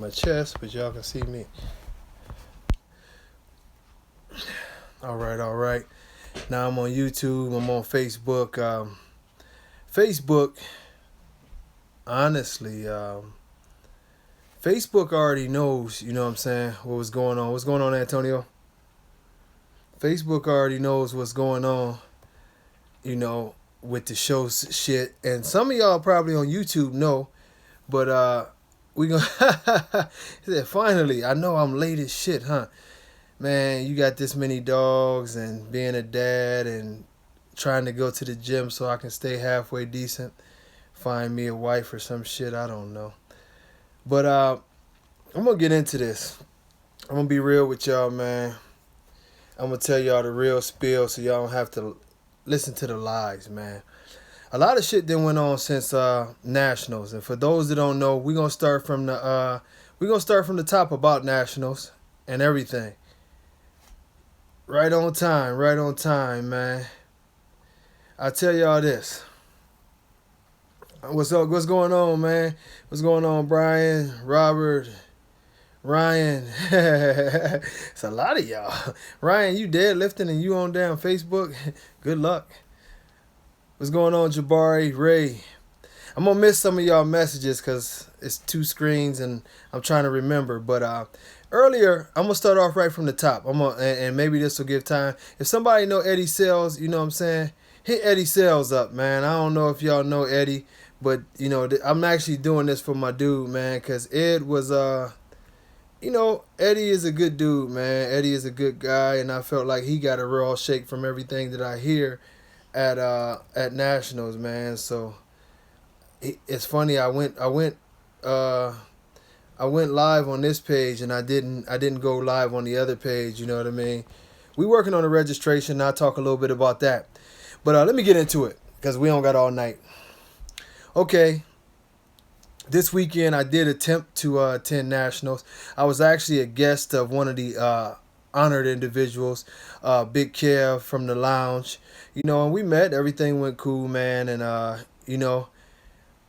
My chest, but y'all can see me. All right. Now I'm on YouTube. I'm on Facebook. Facebook, honestly, Facebook already knows. You know what I'm saying? What was going on? What's going on, Antonio? Facebook already knows what's going on. You know, with the show shit, and some of y'all probably on YouTube know, but we gonna. He said, finally, I know I'm late as shit, huh? Man, you got this many dogs and being a dad and trying to go to the gym so I can stay halfway decent. Find me a wife or some shit, I don't know. But I'm gonna get into this. I'm gonna be real with y'all, man. I'm gonna tell y'all the real spiel so y'all don't have to listen to the lies, man. A lot of shit that went on since nationals, and for those that don't know, we're gonna start from the top about nationals and everything. Right on time, man. I tell y'all this. What's up? What's going on, man? What's going on, Brian, Robert, Ryan? It's a lot of y'all. Ryan, you deadlifting and you on damn Facebook? Good luck. What's going on, Jabari, Ray? I'm gonna miss some of y'all messages because it's two screens and I'm trying to remember. But earlier, I'm gonna start off right from the top. And maybe this will give time. If somebody know Eddie Sales, you know what I'm saying? Hit Eddie Sales up, man. I don't know if y'all know Eddie, but you know I'm actually doing this for my dude, man, because Ed was Eddie is a good dude, man. Eddie is a good guy, and I felt like he got a raw shake from everything that I hear at nationals, man. So it's funny. I went live on this page, and I didn't go live on the other page. You know what I mean? We working on the registration. I'll talk a little bit about that. But let me get into it because we don't got all night. Okay. This weekend I did attempt to attend nationals. I was actually a guest of one of the honored individuals, Big Kev from the lounge. You know, and we met. Everything went cool, man. And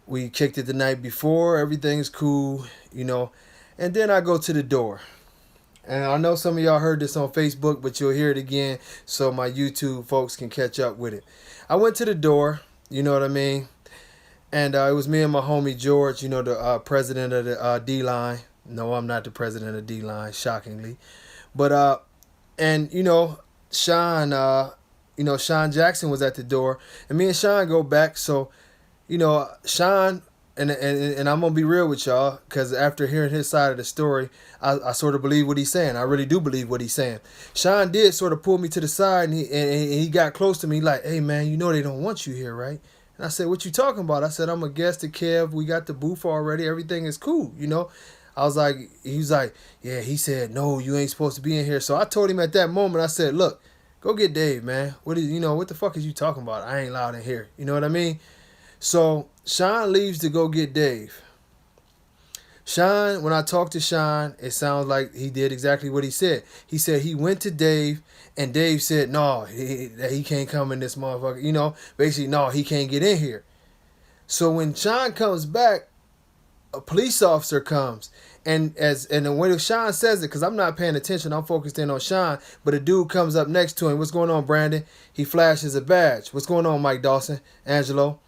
we kicked it the night before. Everything's cool, you know. And then I go to the door. And I know some of y'all heard this on Facebook, but you'll hear it again so my YouTube folks can catch up with it. I went to the door, you know what I mean? And it was me and my homie George, you know, the president of the D-line. No, I'm not the president of D-line, shockingly. But, and, Sean Jackson was at the door. And me and Sean go back, so Sean, and I'm going to be real with y'all, because after hearing his side of the story, I sort of believe what he's saying. I really do believe what he's saying. Sean did sort of pull me to the side, and he got close to me like, hey, man, you know they don't want you here, right? And I said, what you talking about? I said, I'm a guest at Kev. We got the booth already. Everything is cool, you know? I was like, he was like, yeah, he said, no, you ain't supposed to be in here. So I told him at that moment, I said, look, go get Dave, man. What the fuck is you talking about? I ain't allowed in here. You know what I mean? So Sean leaves to go get Dave. Sean, when I talked to Sean, it sounds like he did exactly what he said. He said he went to Dave, and Dave said, no, he can't come in this motherfucker. You know, basically, no, he can't get in here. So when Sean comes back, a police officer comes. And the way Sean says it, because I'm not paying attention, I'm focused in on Sean, but a dude comes up next to him. What's going on, Brandon? He flashes a badge. What's going on, Mike Dawson? Angelo?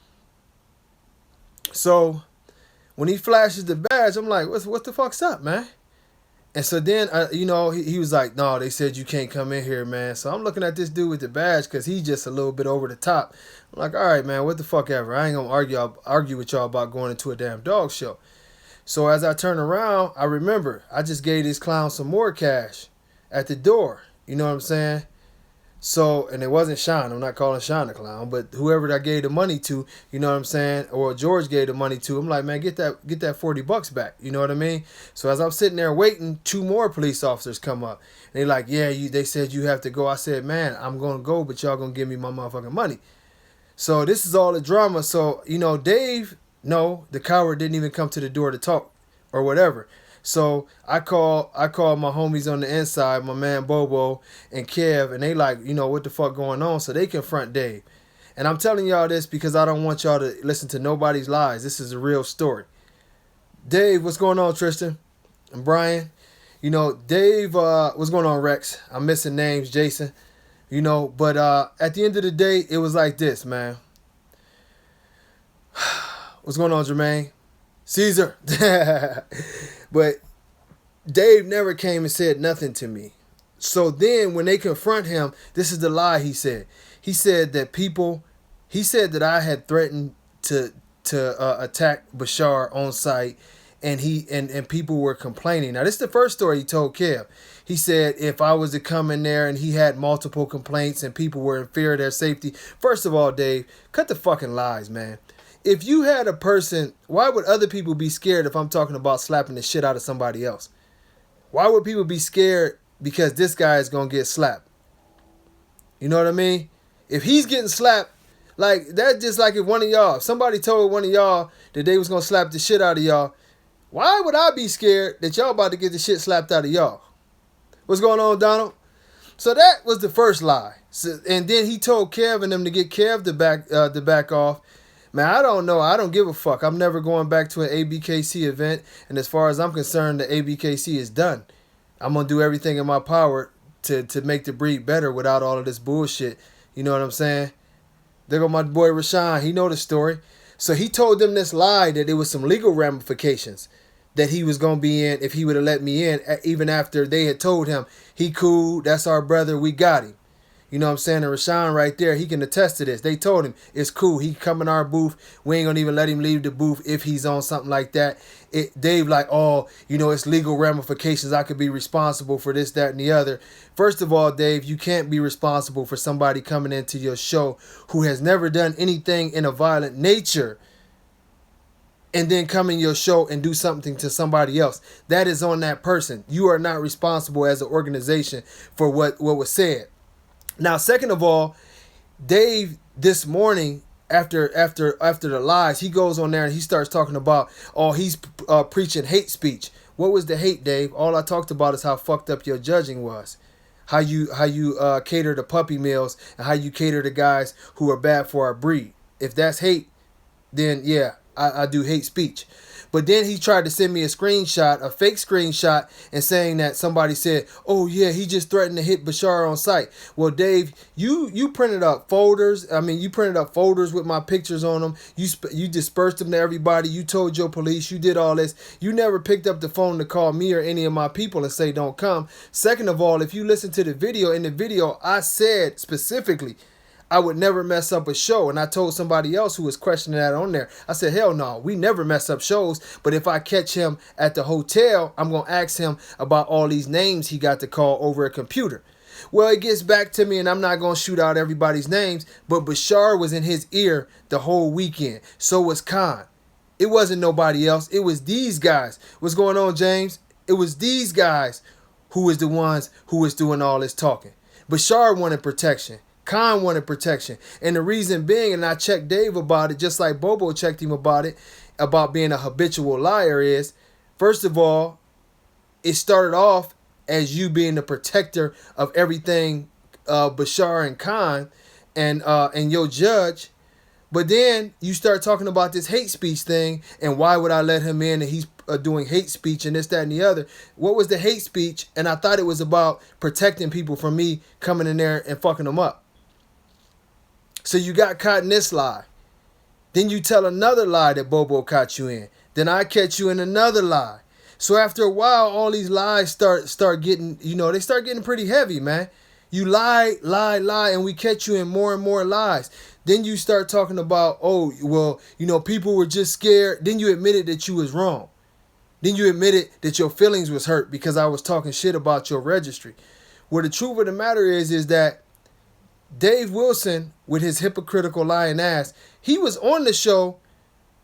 So when he flashes the badge, I'm like, what the fuck's up, man? And so then, he was like, no, they said you can't come in here, man. So I'm looking at this dude with the badge because he's just a little bit over the top. I'm like, all right, man, what the fuck ever. I ain't going to argue with y'all about going into a damn dog show. So as I turn around, I remember I just gave this clown some more cash at the door. You know what I'm saying? So, and it wasn't Sean. I'm not calling Sean a clown, but whoever I gave the money to, you know what I'm saying, or George gave the money to, I'm like, man, get that $40 back. You know what I mean? So as I'm sitting there waiting, two more police officers come up. And they're like, yeah, they said you have to go. I said, man, I'm going to go, but y'all going to give me my motherfucking money. So this is all the drama. So, Dave, no, the coward didn't even come to the door to talk or whatever. So I call my homies on the inside, my man Bobo and Kev, and they like, what the fuck going on? So they confront Dave. And I'm telling y'all this because I don't want y'all to listen to nobody's lies. This is a real story. Dave, what's going on, Tristan? and Brian. Dave, what's going on, Rex? I'm missing names, Jason. But at the end of the day, it was like this, man. What's going on, Jermaine? Caesar. But Dave never came and said nothing to me. So then when they confront him, this is the lie he said. He said that I had threatened to attack Bashar on site, and and people were complaining. Now this is the first story he told Kev. He said if I was to come in there and he had multiple complaints and people were in fear of their safety. First of all, Dave, cut the fucking lies, man. If you had a person, why would other people be scared if I'm talking about slapping the shit out of somebody else? Why would people be scared because this guy is going to get slapped? You know what I mean? If he's getting slapped, like that's just like if somebody told one of y'all that they was going to slap the shit out of y'all, why would I be scared that y'all about to get the shit slapped out of y'all? What's going on, Donald? So that was the first lie. So, and then he told Kev and them to get Kev to back off. Man, I don't know. I don't give a fuck. I'm never going back to an ABKC event. And as far as I'm concerned, the ABKC is done. I'm going to do everything in my power to make the breed better without all of this bullshit. You know what I'm saying? There go my boy Rashawn. He know the story. So he told them this lie that there was some legal ramifications that he was going to be in if he would have let me in, even after they had told him, he cool, that's our brother, we got him. You know what I'm saying? And Rashawn right there, he can attest to this. They told him, it's cool, he come in our booth, we ain't going to even let him leave the booth if he's on something like that. Dave like, oh, it's legal ramifications, I could be responsible for this, that, and the other. First of all, Dave, you can't be responsible for somebody coming into your show who has never done anything in a violent nature and then come in your show and do something to somebody else. That is on that person. You are not responsible as an organization for what was said. Now, second of all, Dave this morning, after the lies, he goes on there and he starts talking about, he's preaching hate speech. What was the hate, Dave? All I talked about is how fucked up your judging was. How you cater to puppy mills and how you cater to guys who are bad for our breed. If that's hate, then yeah, I do hate speech. But then he tried to send me a screenshot, a fake screenshot, and saying that somebody said, oh yeah, he just threatened to hit Bashar on site. Well, Dave, you printed up folders. You printed up folders with my pictures on them. You dispersed them to everybody. You told your police. You did all this. You never picked up the phone to call me or any of my people and say don't come. Second of all, if you listen to the video, in the video, I said specifically, I would never mess up a show. And I told somebody else who was questioning that on there. I said, hell no, we never mess up shows. But if I catch him at the hotel, I'm going to ask him about all these names he got to call over a computer. Well, it gets back to me, and I'm not going to shoot out everybody's names, but Bashar was in his ear the whole weekend. So was Khan. It wasn't nobody else. It was these guys. What's going on, James? It was these guys who was the ones who was doing all this talking. Bashar wanted protection. Khan wanted protection. And the reason being, and I checked Dave about it, just like Bobo checked him about it, about being a habitual liar, is, first of all, it started off as you being the protector of everything Bashar and Khan and your judge. But then you start talking about this hate speech thing, and why would I let him in, and he's doing hate speech and this, that, and the other. What was the hate speech? And I thought it was about protecting people from me coming in there and fucking them up. So you got caught in this lie. Then you tell another lie that Bobo caught you in. Then I catch you in another lie. So after a while, all these lies start getting, they start getting pretty heavy, man. You lie, and we catch you in more and more lies. Then you start talking about, people were just scared. Then you admitted that you was wrong. Then you admitted that your feelings was hurt because I was talking shit about your registry. Well, the truth of the matter is that Dave Wilson, with his hypocritical lying ass, he was on the show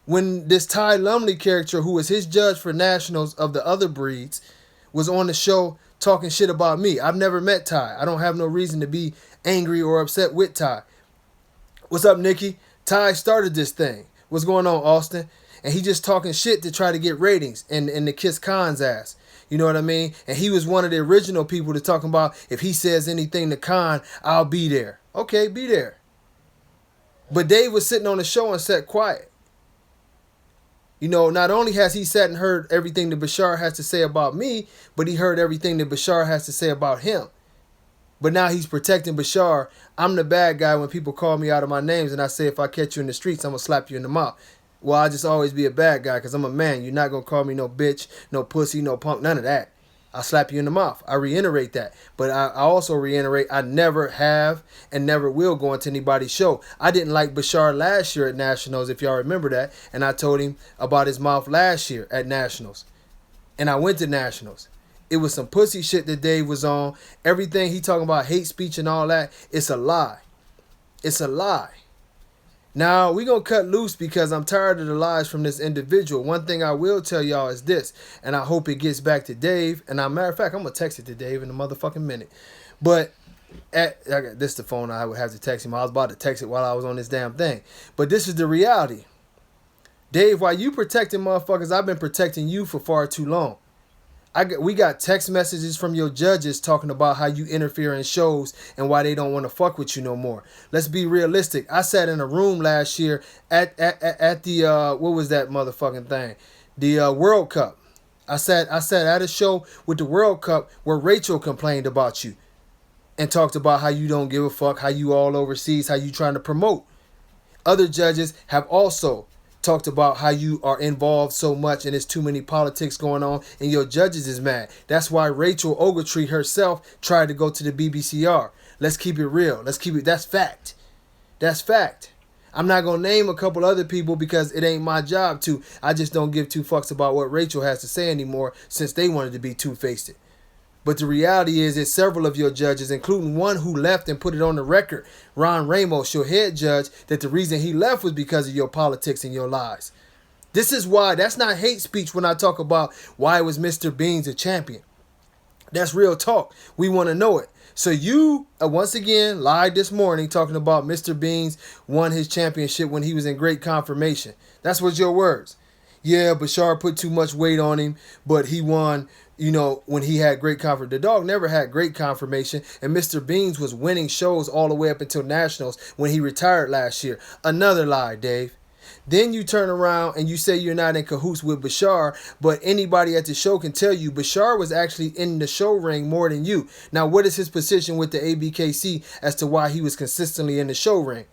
when this Ty Lumley character, who was his judge for nationals of the other breeds, was on the show talking shit about me. I've never met Ty. I don't have no reason to be angry or upset with Ty. What's up, Nikki? Ty started this thing. What's going on, Austin? And he just talking shit to try to get ratings and to kiss Khan's ass. You know what I mean? And he was one of the original people to talking about, if he says anything to Khan, I'll be there. Okay, be there. But Dave was sitting on the show and sat quiet. You know, not only has he sat and heard everything that Bashar has to say about me, but he heard everything that Bashar has to say about him. But now he's protecting Bashar. I'm the bad guy when people call me out of my names and I say if I catch you in the streets, I'm going to slap you in the mouth. Well, I just always be a bad guy because I'm a man. You're not going to call me no bitch, no pussy, no punk, none of that. I'll slap you in the mouth. I reiterate that. But I also reiterate I never have and never will go into anybody's show. I didn't like Bashar last year at Nationals, if y'all remember that. And I told him about his mouth last year at Nationals. And I went to Nationals. It was some pussy shit that Dave was on. Everything he talking about, hate speech and all that, it's a lie. It's a lie. Now, we're going to cut loose because I'm tired of the lies from this individual. One thing I will tell y'all is this, and I hope it gets back to Dave. And matter of fact, I'm going to text it to Dave in a motherfucking minute. But this is the phone I would have to text him. I was about to text it while I was on this damn thing. But this is the reality. Dave, while you protecting motherfuckers, I've been protecting you for far too long. We got text messages from your judges talking about how you interfere in shows and why they don't want to fuck with you no more. Let's be realistic. I sat in a room last year at the what was that motherfucking thing? The World Cup. I sat at a show with the World Cup where Rachel complained about you and talked about how you don't give a fuck, how you all overseas, how you trying to promote. Other judges have also talked about how you are involved so much and there's too many politics going on and your judges is mad. That's why Rachel Ogletree herself tried to go to the BBCR. Let's keep it real. That's fact. That's fact. I'm not going to name a couple other people because it ain't my job to. I just don't give two fucks about what Rachel has to say anymore since they wanted to be two-faced. But the reality is that several of your judges, including one who left and put it on the record, Ron Ramos, your head judge, that the reason he left was because of your politics and your lies. This is why, that's not hate speech when I talk about why was Mr. Beans a champion. That's real talk. We want to know it. So you, once again, lied this morning talking about Mr. Beans won his championship when he was in great confirmation. That's what your words. Yeah, Bashar put too much weight on him, but he won, you know, when he had great confirmation. The dog never had great confirmation, and Mr. Beans was winning shows all the way up until Nationals when he retired last year. Another lie, Dave. Then you turn around and you say you're not in cahoots with Bashar, but anybody at the show can tell you Bashar was actually in the show ring more than you. Now, what is his position with the ABKC as to why he was consistently in the show ring?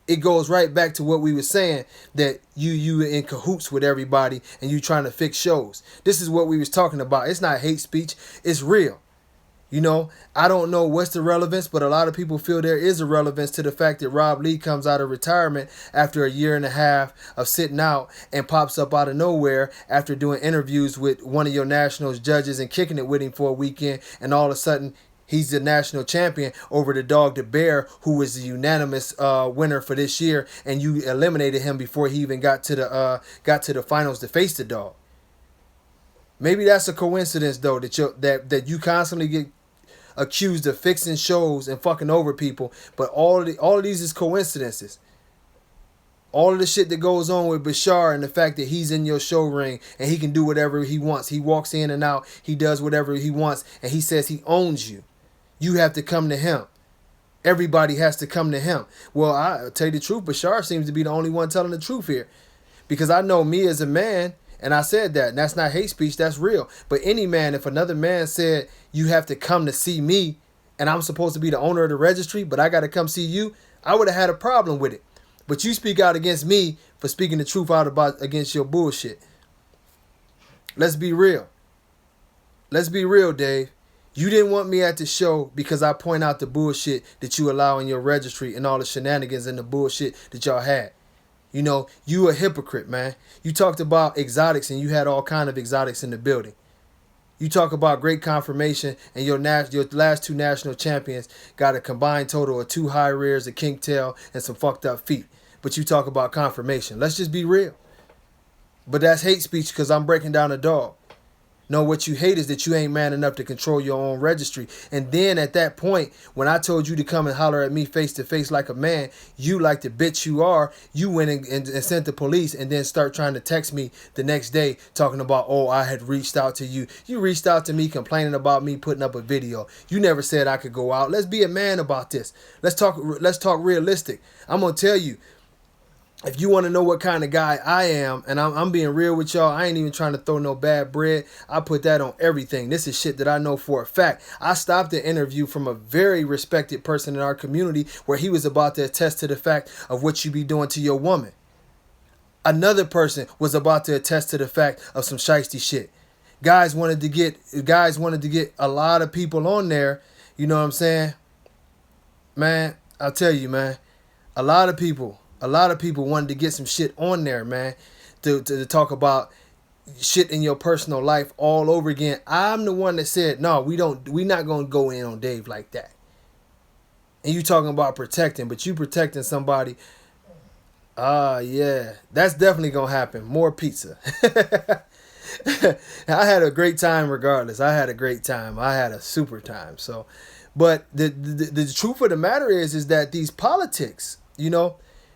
It goes right back to what we were saying, that you in cahoots with everybody and you trying to fix shows. This is what we was talking about. It's not hate speech. It's real. You know, I don't know what's the relevance, but a lot of people feel there is a relevance to the fact that Rob Lee comes out of retirement after a year and a half of sitting out and pops up out of nowhere after doing interviews with one of your Nationals judges and kicking it with him for a weekend, and all of a sudden he's the national champion over the dog, the Bear, who was the unanimous winner for this year, and you eliminated him before he even got to the finals to face the dog. Maybe that's a coincidence, though, that you constantly get accused of fixing shows and fucking over people, but all of these is coincidences. All of the shit that goes on with Bashar and the fact that he's in your show ring and he can do whatever he wants. He walks in and out. He does whatever he wants, and he says he owns you. You have to come to him. Everybody has to come to him. Well, I'll tell you the truth, Bashar seems to be the only one telling the truth here. Because I know me as a man, and I said that, and that's not hate speech, that's real. But any man, if another man said, you have to come to see me, and I'm supposed to be the owner of the registry, but I got to come see you, I would have had a problem with it. But you speak out against me for speaking the truth out against your bullshit. Let's be real. Let's be real, Dave. You didn't want me at the show because I point out the bullshit that you allow in your registry and all the shenanigans and the bullshit that y'all had. You know, you a hypocrite, man. You talked about exotics and you had all kind of exotics in the building. You talk about great confirmation and your last two national champions got a combined total of 2 high rears, a kink tail, and some fucked up feet. But you talk about confirmation. Let's just be real. But that's hate speech because I'm breaking down a dog. No, what you hate is that you ain't man enough to control your own registry. And then at that point, when I told you to come and holler at me face to face like a man, you, like the bitch you are, you went and sent the police and then start trying to text me the next day talking about, oh, I had reached out to you. You reached out to me complaining about me putting up a video. You never said I could go out. Let's be a man about this. Let's talk realistic. I'm going to tell you, if you want to know what kind of guy I am, and I'm being real with y'all, I ain't even trying to throw no bad bread. I put that on everything. This is shit that I know for a fact. I stopped an interview from a very respected person in our community where he was about to attest to the fact of what you be doing to your woman. Another person was about to attest to the fact of some shiesty shit. Guys wanted to get a lot of people on there. You know what I'm saying? Man, I'll tell you, man. A lot of people wanted to get some shit on there, man, to talk about shit in your personal life all over again. I'm the one that said, no, we not gonna go in on Dave like that. And you talking about protecting, but you protecting somebody. Yeah, that's definitely gonna happen. More pizza. I had a great time regardless. I had a great time. I had a super time. So, but the truth of the matter is that these politics,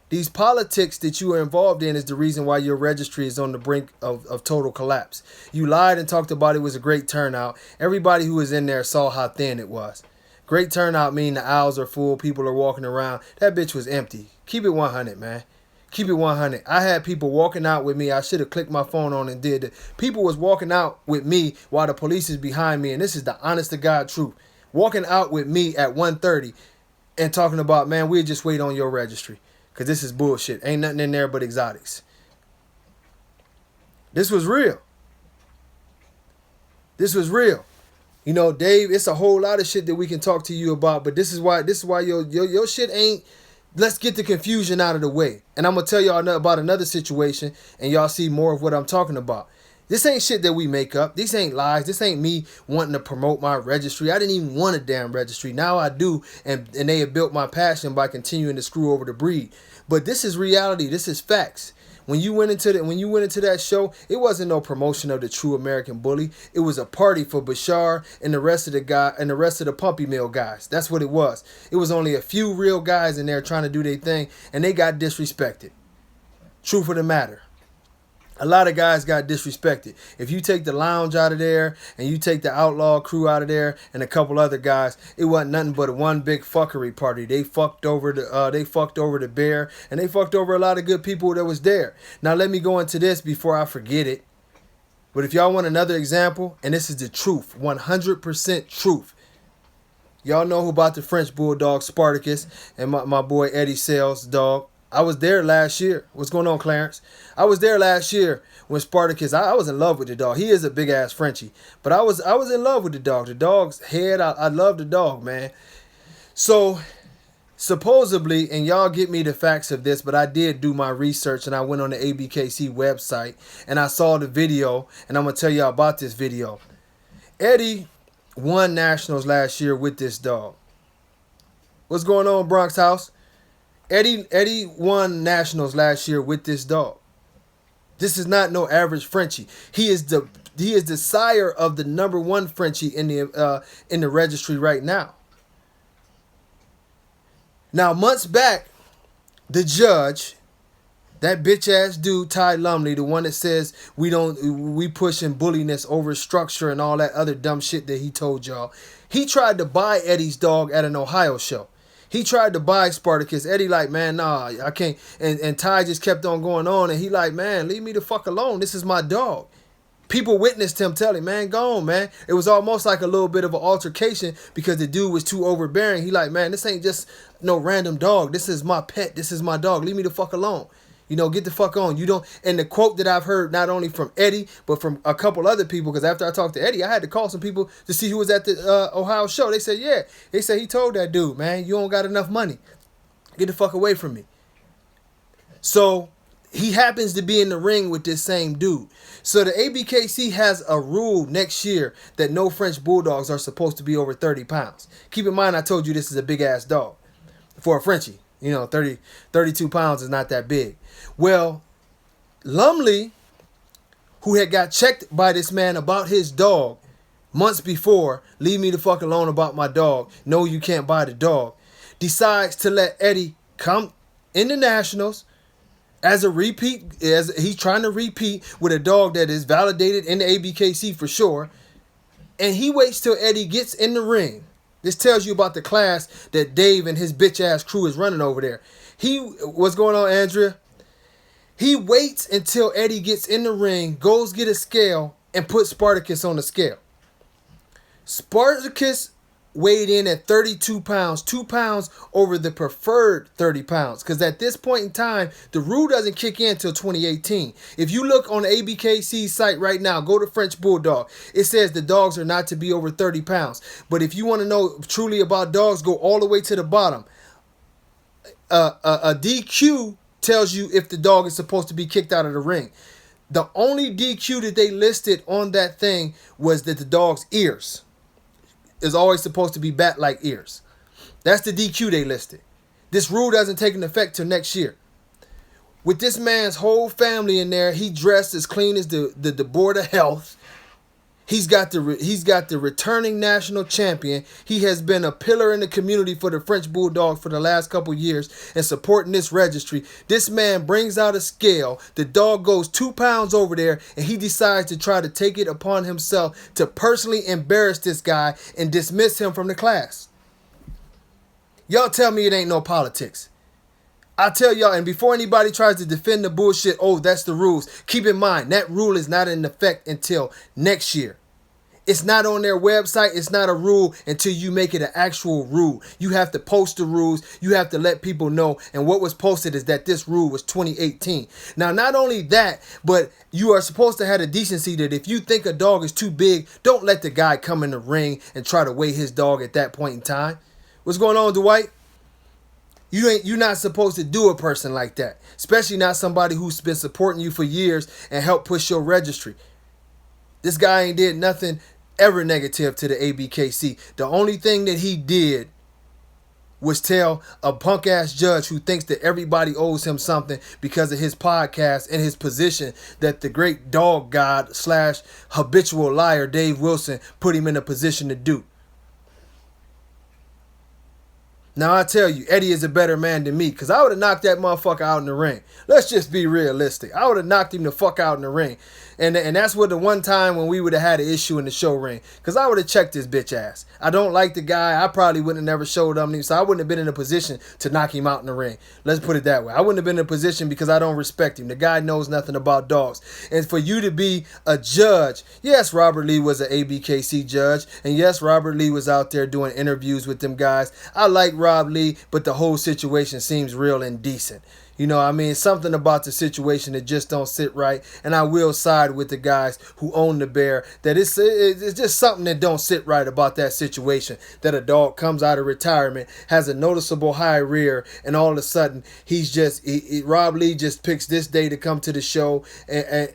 these politics that you are involved in is the reason why your registry is on the brink of total collapse. You lied and talked about it was a great turnout. Everybody who was in there saw how thin it was. Great turnout mean the aisles are full, people are walking around. That bitch was empty. Keep it 100, man. Keep it 100. I had people walking out with me. I should have clicked my phone on and did it. People was walking out with me while the police is behind me, and this is the honest to God truth. Walking out with me at 1:30 and talking about, man, we'll just wait on your registry because this is bullshit. Ain't nothing in there but exotics. This was real. This was real. Dave, it's a whole lot of shit that we can talk to you about, but this is why your shit ain't. Let's get the confusion out of the way. And I'm going to tell y'all about another situation, and y'all see more of what I'm talking about. This ain't shit that we make up. These ain't lies. This ain't me wanting to promote my registry. I didn't even want a damn registry. Now I do, and they have built my passion by continuing to screw over the breed. But this is reality. This is facts. When you went into that show, it wasn't no promotion of the true American bully. It was a party for Bashar and the rest of the Pumpy Mill guys. That's what it was. It was only a few real guys in there trying to do their thing, and they got disrespected. Truth of the matter. A lot of guys got disrespected. If you take the lounge out of there and you take the outlaw crew out of there and a couple other guys, it wasn't nothing but one big fuckery party. They fucked over the bear, and they fucked over a lot of good people that was there. Now let me go into this before I forget it. But if y'all want another example, and this is the truth, 100% truth. Y'all know who about the French Bulldog Spartacus and my boy Eddie Sales dog. I was there last year. What's going on, Clarence? I was there last year when Spartacus, I was in love with the dog. He is a big ass Frenchie. But I was in love with the dog. The dog's head, I love the dog, man. So supposedly, and y'all get me the facts of this, but I did do my research and I went on the ABKC website and I saw the video, and I'm going to tell y'all about this video. Eddie won nationals last year with this dog. What's going on, Bronx House? Eddie won nationals last year with this dog. This is not no average Frenchie. He is the sire of the number one Frenchie in the registry right now. Now, months back, the judge, that bitch ass dude Ty Lumley, the one that says we pushing bulliness over structure and all that other dumb shit that he told y'all, he tried to buy Eddie's dog at an Ohio show. He tried to buy Spartacus. Eddie like, man, nah, I can't. And Ty just kept on going on. And he like, man, leave me the fuck alone. This is my dog. People witnessed him telling, man, go on, man. It was almost like a little bit of an altercation because the dude was too overbearing. He like, man, this ain't just no random dog. This is my pet. This is my dog. Leave me the fuck alone. Get the fuck on. You don't. And the quote that I've heard not only from Eddie, but from a couple other people, because after I talked to Eddie, I had to call some people to see who was at the Ohio show. They said, yeah. They said he told that dude, man, you don't got enough money. Get the fuck away from me. So he happens to be in the ring with this same dude. So the ABKC has a rule next year that no French Bulldogs are supposed to be over 30 pounds. Keep in mind, I told you this is a big ass dog for a Frenchie. 32 pounds is not that big. Well, Lumley, who had got checked by this man about his dog months before, leave me the fuck alone about my dog, no, you can't buy the dog, decides to let Eddie come in the Nationals as a repeat, as he's trying to repeat with a dog that is validated in the ABKC for sure, and he waits till Eddie gets in the ring. This tells you about the class that Dave and his bitch ass crew is running over there. What's going on, Andrea? He waits until Eddie gets in the ring, goes get a scale, and puts Spartacus on the scale. Spartacus weighed in at 32 pounds, 2 pounds over the preferred 30 pounds. Because at this point in time, the rule doesn't kick in until 2018. If you look on the ABKC site right now, go to French Bulldog. It says the dogs are not to be over 30 pounds. But if you want to know truly about dogs, go all the way to the bottom. A DQ tells you if the dog is supposed to be kicked out of the ring. The only DQ that they listed on that thing was that the dog's ears is always supposed to be bat-like ears. That's the DQ they listed. This rule doesn't take an effect till next year. With this man's whole family in there, he dressed as clean as the Board of Health. He's got the returning national champion. He has been a pillar in the community for the French Bulldog for the last couple years and supporting this registry. This man brings out a scale. The dog goes 2 pounds over there, and he decides to try to take it upon himself to personally embarrass this guy and dismiss him from the class. Y'all tell me it ain't no politics. I tell y'all, and before anybody tries to defend the bullshit, oh, that's the rules. Keep in mind, that rule is not in effect until next year. It's not on their website. It's not a rule until you make it an actual rule. You have to post the rules. You have to let people know. And what was posted is that this rule was 2018. Now, not only that, but you are supposed to have the decency that if you think a dog is too big, don't let the guy come in the ring and try to weigh his dog at that point in time. What's going on, Dwight? You're not supposed to do a person like that, especially not somebody who's been supporting you for years and helped push your registry. This guy ain't did nothing ever negative to the ABKC. The only thing that he did was tell a punk ass judge who thinks that everybody owes him something because of his podcast and his position that the great dog god / habitual liar Dave Wilson put him in a position to do. Now, I tell you, Eddie is a better man than me because I would have knocked that motherfucker out in the ring. Let's just be realistic. I would have knocked him the fuck out in the ring. And that's what the one time when we would have had an issue in the show ring because I would have checked his bitch ass. I don't like the guy. I probably wouldn't have never showed him, so I wouldn't have been in a position to knock him out in the ring. Let's put it that way. I wouldn't have been in a position because I don't respect him. The guy knows nothing about dogs. And for you to be a judge, yes, Robert Lee was an ABKC judge. And yes, Robert Lee was out there doing interviews with them guys. I like Rob Lee, but the whole situation seems real indecent. You know, I mean, something about the situation that just don't sit right. And I will side with the guys who own the bear. That it's just something that don't sit right about that situation. That a dog comes out of retirement, has a noticeable high rear, and all of a sudden Rob Lee just picks this day to come to the show. And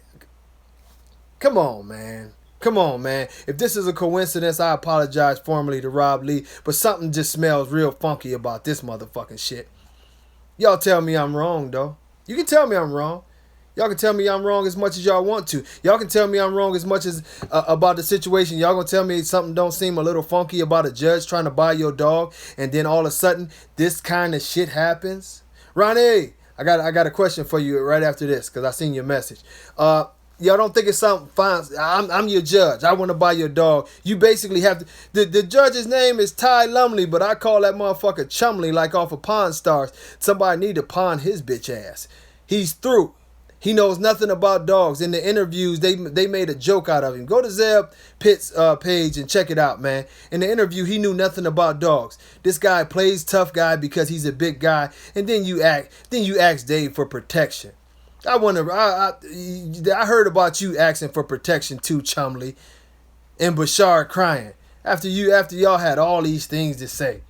come on, man. Come on, man. If this is a coincidence, I apologize formally to Rob Lee. But something just smells real funky about this motherfucking shit. Y'all tell me I'm wrong, though. You can tell me I'm wrong. Y'all can tell me I'm wrong as much as y'all want to. Y'all can tell me I'm wrong as much as about the situation. Y'all gonna tell me something don't seem a little funky about a judge trying to buy your dog, and then all of a sudden this kind of shit happens. Ronnie, I got a question for you right after this because I seen your message. Y'all don't think it's something fine. I'm your judge. I want to buy your dog. You basically have to. The judge's name is Ty Lumley, but I call that motherfucker Chumley like off of Pawn Stars. Somebody need to pawn his bitch ass. He's through. He knows nothing about dogs. In the interviews, they made a joke out of him. Go to Zeb Pitt's page and check it out, man. In the interview, he knew nothing about dogs. This guy plays tough guy because he's a big guy, and then you ask Dave for protection. I wonder. I heard about you asking for protection too, Chumley, and Bashar crying after y'all had all these things to say.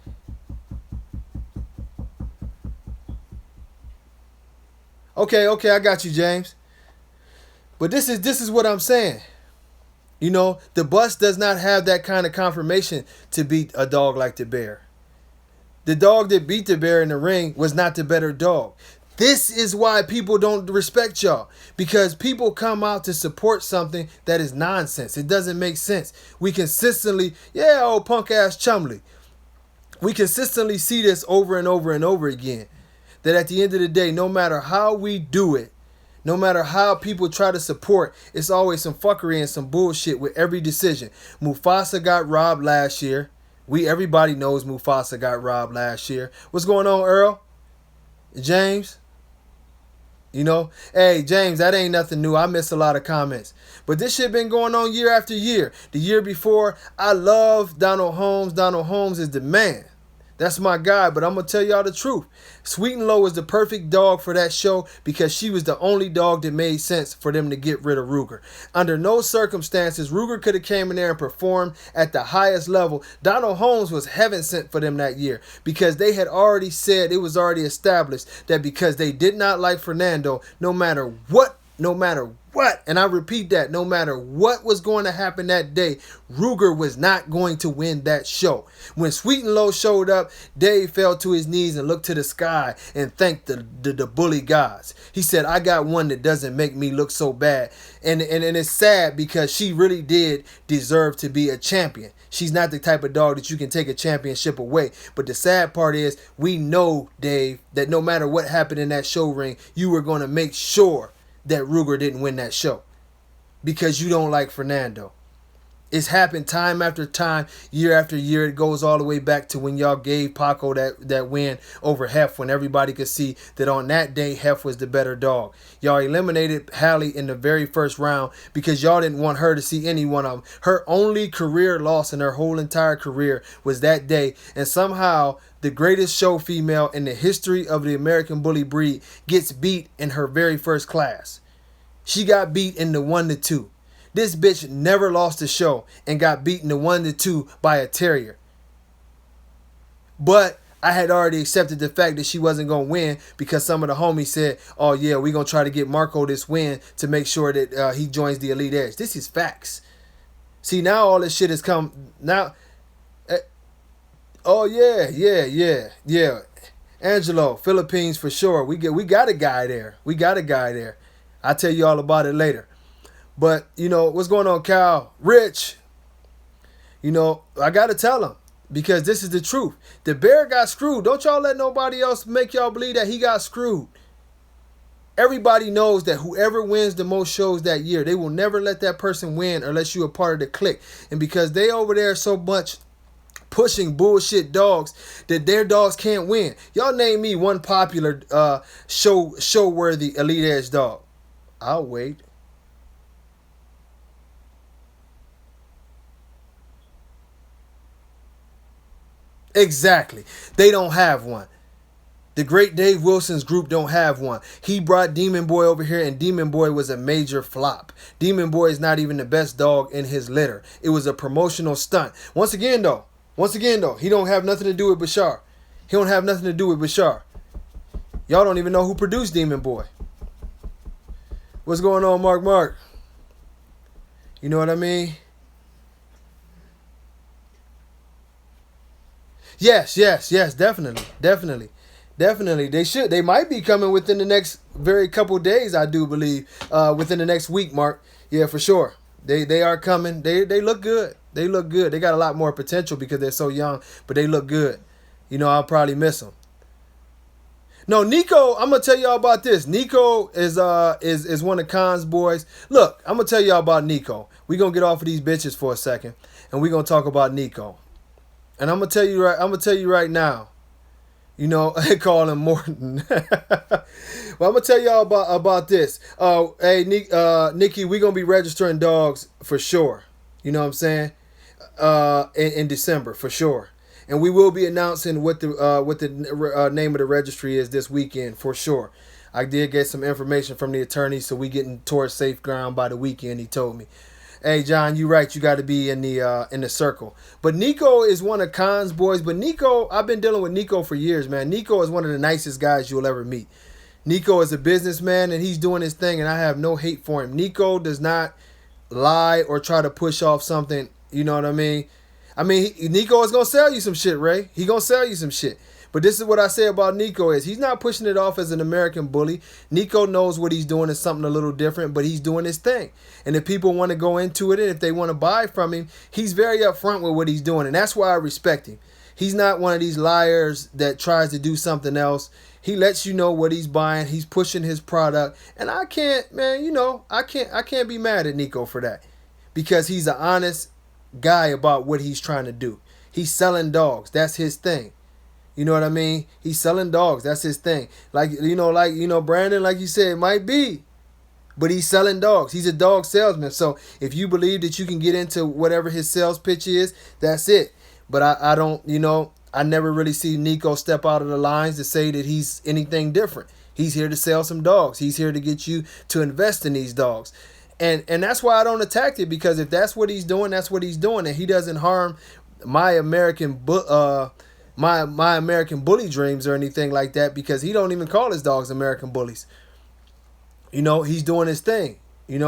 Okay, I got you, James. But this is what I'm saying. You know, the bus does not have that kind of confirmation to beat a dog like the bear. The dog that beat the bear in the ring was not the better dog. This is why people don't respect y'all. Because people come out to support something that is nonsense. It doesn't make sense. We consistently, old punk ass Chumley. We consistently see this over and over and over again. That at the end of the day, no matter how we do it, no matter how people try to support, it's always some fuckery and some bullshit with every decision. Mufasa got robbed last year. Everybody knows Mufasa got robbed last year. What's going on, Earl? James? You know, hey James, that ain't nothing new. I miss a lot of comments, but this shit been going on year after year. The year before, I love Donald Holmes. Donald Holmes is the man. That's my guy. But I'm gonna tell y'all the truth. Sweet and Low was the perfect dog for that show because she was the only dog that made sense for them to get rid of Ruger. Under no circumstances, Ruger could have came in there and performed at the highest level. Donald Holmes was heaven sent for them that year because they had already said, it was already established that because they did not like Fernando, no matter what, and I repeat that, no matter what was going to happen that day, Ruger was not going to win that show. When Sweet and Low showed up, Dave fell to his knees and looked to the sky and thanked the bully gods. He said, I got one that doesn't make me look so bad. And it's sad because she really did deserve to be a champion. She's not the type of dog that you can take a championship away. But the sad part is, we know, Dave, that no matter what happened in that show ring, you were going to make sure that Ruger didn't win that show because you don't like Fernando. It's happened time after time, year after year. It goes all the way back to when y'all gave Paco that win over Hef, when everybody could see that on that day Hef was the better dog. Y'all eliminated Hallie in the very first round because y'all didn't want her to see any one of them. Her only career loss in her whole entire career was that day, and somehow the greatest show female in the history of the American Bully breed gets beat in her very first class. She got beat in the 1-2. This bitch never lost a show and got beaten the 1-2 by a terrier. But I had already accepted the fact that she wasn't going to win because some of the homies said, oh yeah, we're going to try to get Marco this win to make sure that he joins the Elite Edge. This is facts. See, now all this shit has come. Now, oh yeah. Angelo, Philippines for sure. We got a guy there. I'll tell you all about it later. But, you know, what's going on, Cal? Rich, you know, I got to tell him because this is the truth. The bear got screwed. Don't y'all let nobody else make y'all believe that he got screwed. Everybody knows that whoever wins the most shows that year, they will never let that person win unless you're a part of the clique. And because they over there so much pushing bullshit dogs that their dogs can't win. Y'all name me one popular show-worthy Elite Edge dog. I'll wait. Exactly. They don't have one. The great Dave Wilson's group don't have one. He brought Demon Boy over here, and Demon Boy was a major flop. Demon Boy is not even the best dog in his litter. It was a promotional stunt. Once again, though, he don't have nothing to do with Bashar. Y'all don't even know who produced Demon Boy. What's going on, Mark? You know what I mean? Yes, definitely. They might be coming within the next very couple days, I do believe. Within the next week, Mark. Yeah, for sure. They are coming. They look good. They got a lot more potential because they're so young, but they look good. You know, I'll probably miss them. No, Nico, I'm gonna tell y'all about this. Nico is one of Khan's boys. Look, I'm gonna tell y'all about Nico. We're gonna get off of these bitches for a second, and we're gonna talk about Nico. And I'm gonna tell you right now. You know, I call him Morton. Well, I'm gonna tell y'all about this. Hey, Nikki, we're gonna be registering dogs for sure. You know what I'm saying? In December for sure. And we will be announcing what the name of the registry is this weekend for sure. I did get some information from the attorney, so we getting towards safe ground by the weekend. He told me, "Hey John, you right. You got to be in the circle." But Nico is one of Khan's boys. But Nico, I've been dealing with Nico for years, man. Nico is one of the nicest guys you'll ever meet. Nico is a businessman and he's doing his thing, and I have no hate for him. Nico does not lie or try to push off something. You know what I mean? Nico is gonna sell you some shit, Ray. He gonna sell you some shit. But this is what I say about Nico is he's not pushing it off as an American bully. Nico knows what he's doing is something a little different, but he's doing his thing. And if people want to go into it and if they want to buy from him, he's very upfront with what he's doing. And that's why I respect him. He's not one of these liars that tries to do something else. He lets you know what he's buying. He's pushing his product. And I can't, man, you know, I can't be mad at Nico for that. Because he's an honest guy about what he's trying to do. He's selling dogs. That's his thing. You know what I mean? He's selling dogs. That's his thing. Brandon, like you said, it might be, but he's selling dogs. He's a dog salesman. So if you believe that you can get into whatever his sales pitch is, that's it. But I don't, I never really see Nico step out of the lines to say that he's anything different. He's here to sell some dogs. He's here to get you to invest in these dogs. And that's why I don't attack it, because if that's what he's doing, that's what he's doing, and he doesn't harm my my American bully dreams or anything like that, because he don't even call his dogs American bullies. He's doing his thing. And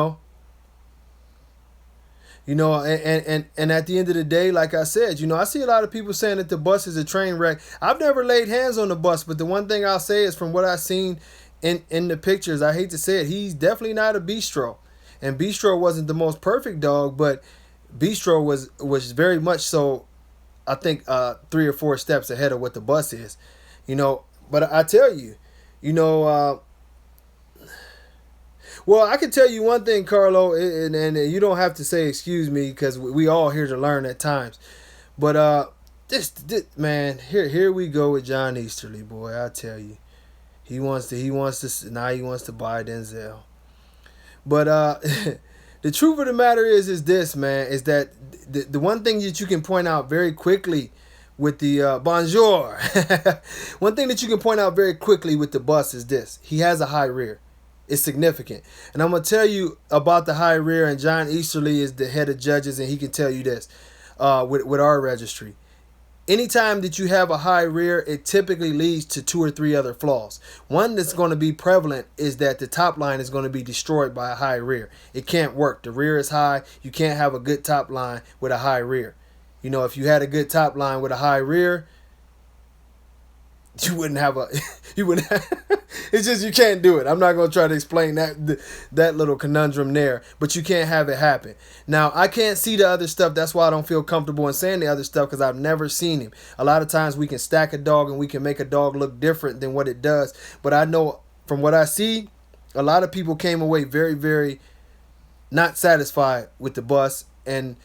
at the end of the day, like I said, I see a lot of people saying that the bus is a train wreck. I've never laid hands on the bus, but the one thing I'll say is, from what I've seen in the pictures, I hate to say it, he's definitely not a bistro. And Bistro wasn't the most perfect dog, but Bistro was very much so, I think, 3 or 4 steps ahead of what the bus is. But I tell you, well, I can tell you one thing, Carlo, and you don't have to say excuse me, because we all here to learn at times. But this man, here we go with John Easterly, boy. I tell you, he wants to buy Denzel. But the truth of the matter is this, man, is that the one thing that you can point out very quickly with the bonjour, one thing that you can point out very quickly with the bus is this: he has a high rear. It's significant. And I'm going to tell you about the high rear, and John Easterly is the head of judges, and he can tell you this with our registry. Anytime that you have a high rear, it typically leads to 2 or 3 other flaws. One that's going to be prevalent is that the top line is going to be destroyed by a high rear. It can't work. The rear is high. You can't have a good top line with a high rear. If you had a good top line with a high rear, you wouldn't have it's just, you can't do it. I'm not going to try to explain that little conundrum there, but you can't have it happen. Now, I can't see the other stuff. That's why I don't feel comfortable in saying the other stuff, because I've never seen him. A lot of times we can stack a dog and we can make a dog look different than what it does. But I know from what I see, a lot of people came away very, very not satisfied with the bus. And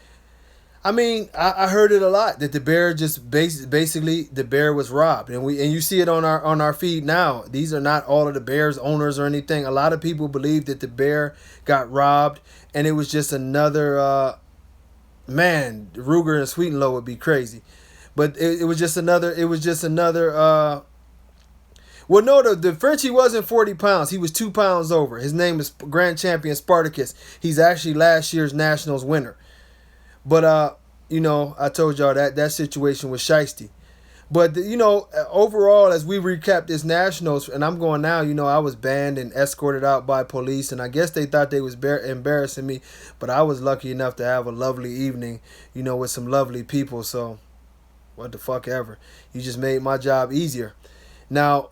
I mean, I heard it a lot that the bear just basically the bear was robbed, and you see it on our feed now. These are not all of the bear's owners or anything. A lot of people believe that the bear got robbed, and it was just another man. Ruger and Sweetenlow would be crazy, but it was just another. Well, no, the Frenchie wasn't 40 pounds. He was 2 pounds over. His name is Grand Champion Spartacus. He's actually last year's Nationals winner. But, I told y'all that situation was shiesty. But, overall, as we recap this Nationals, and I'm going now, I was banned and escorted out by police, and I guess they thought they was embarrassing me, but I was lucky enough to have a lovely evening, with some lovely people, so what the fuck ever. You just made my job easier. Now,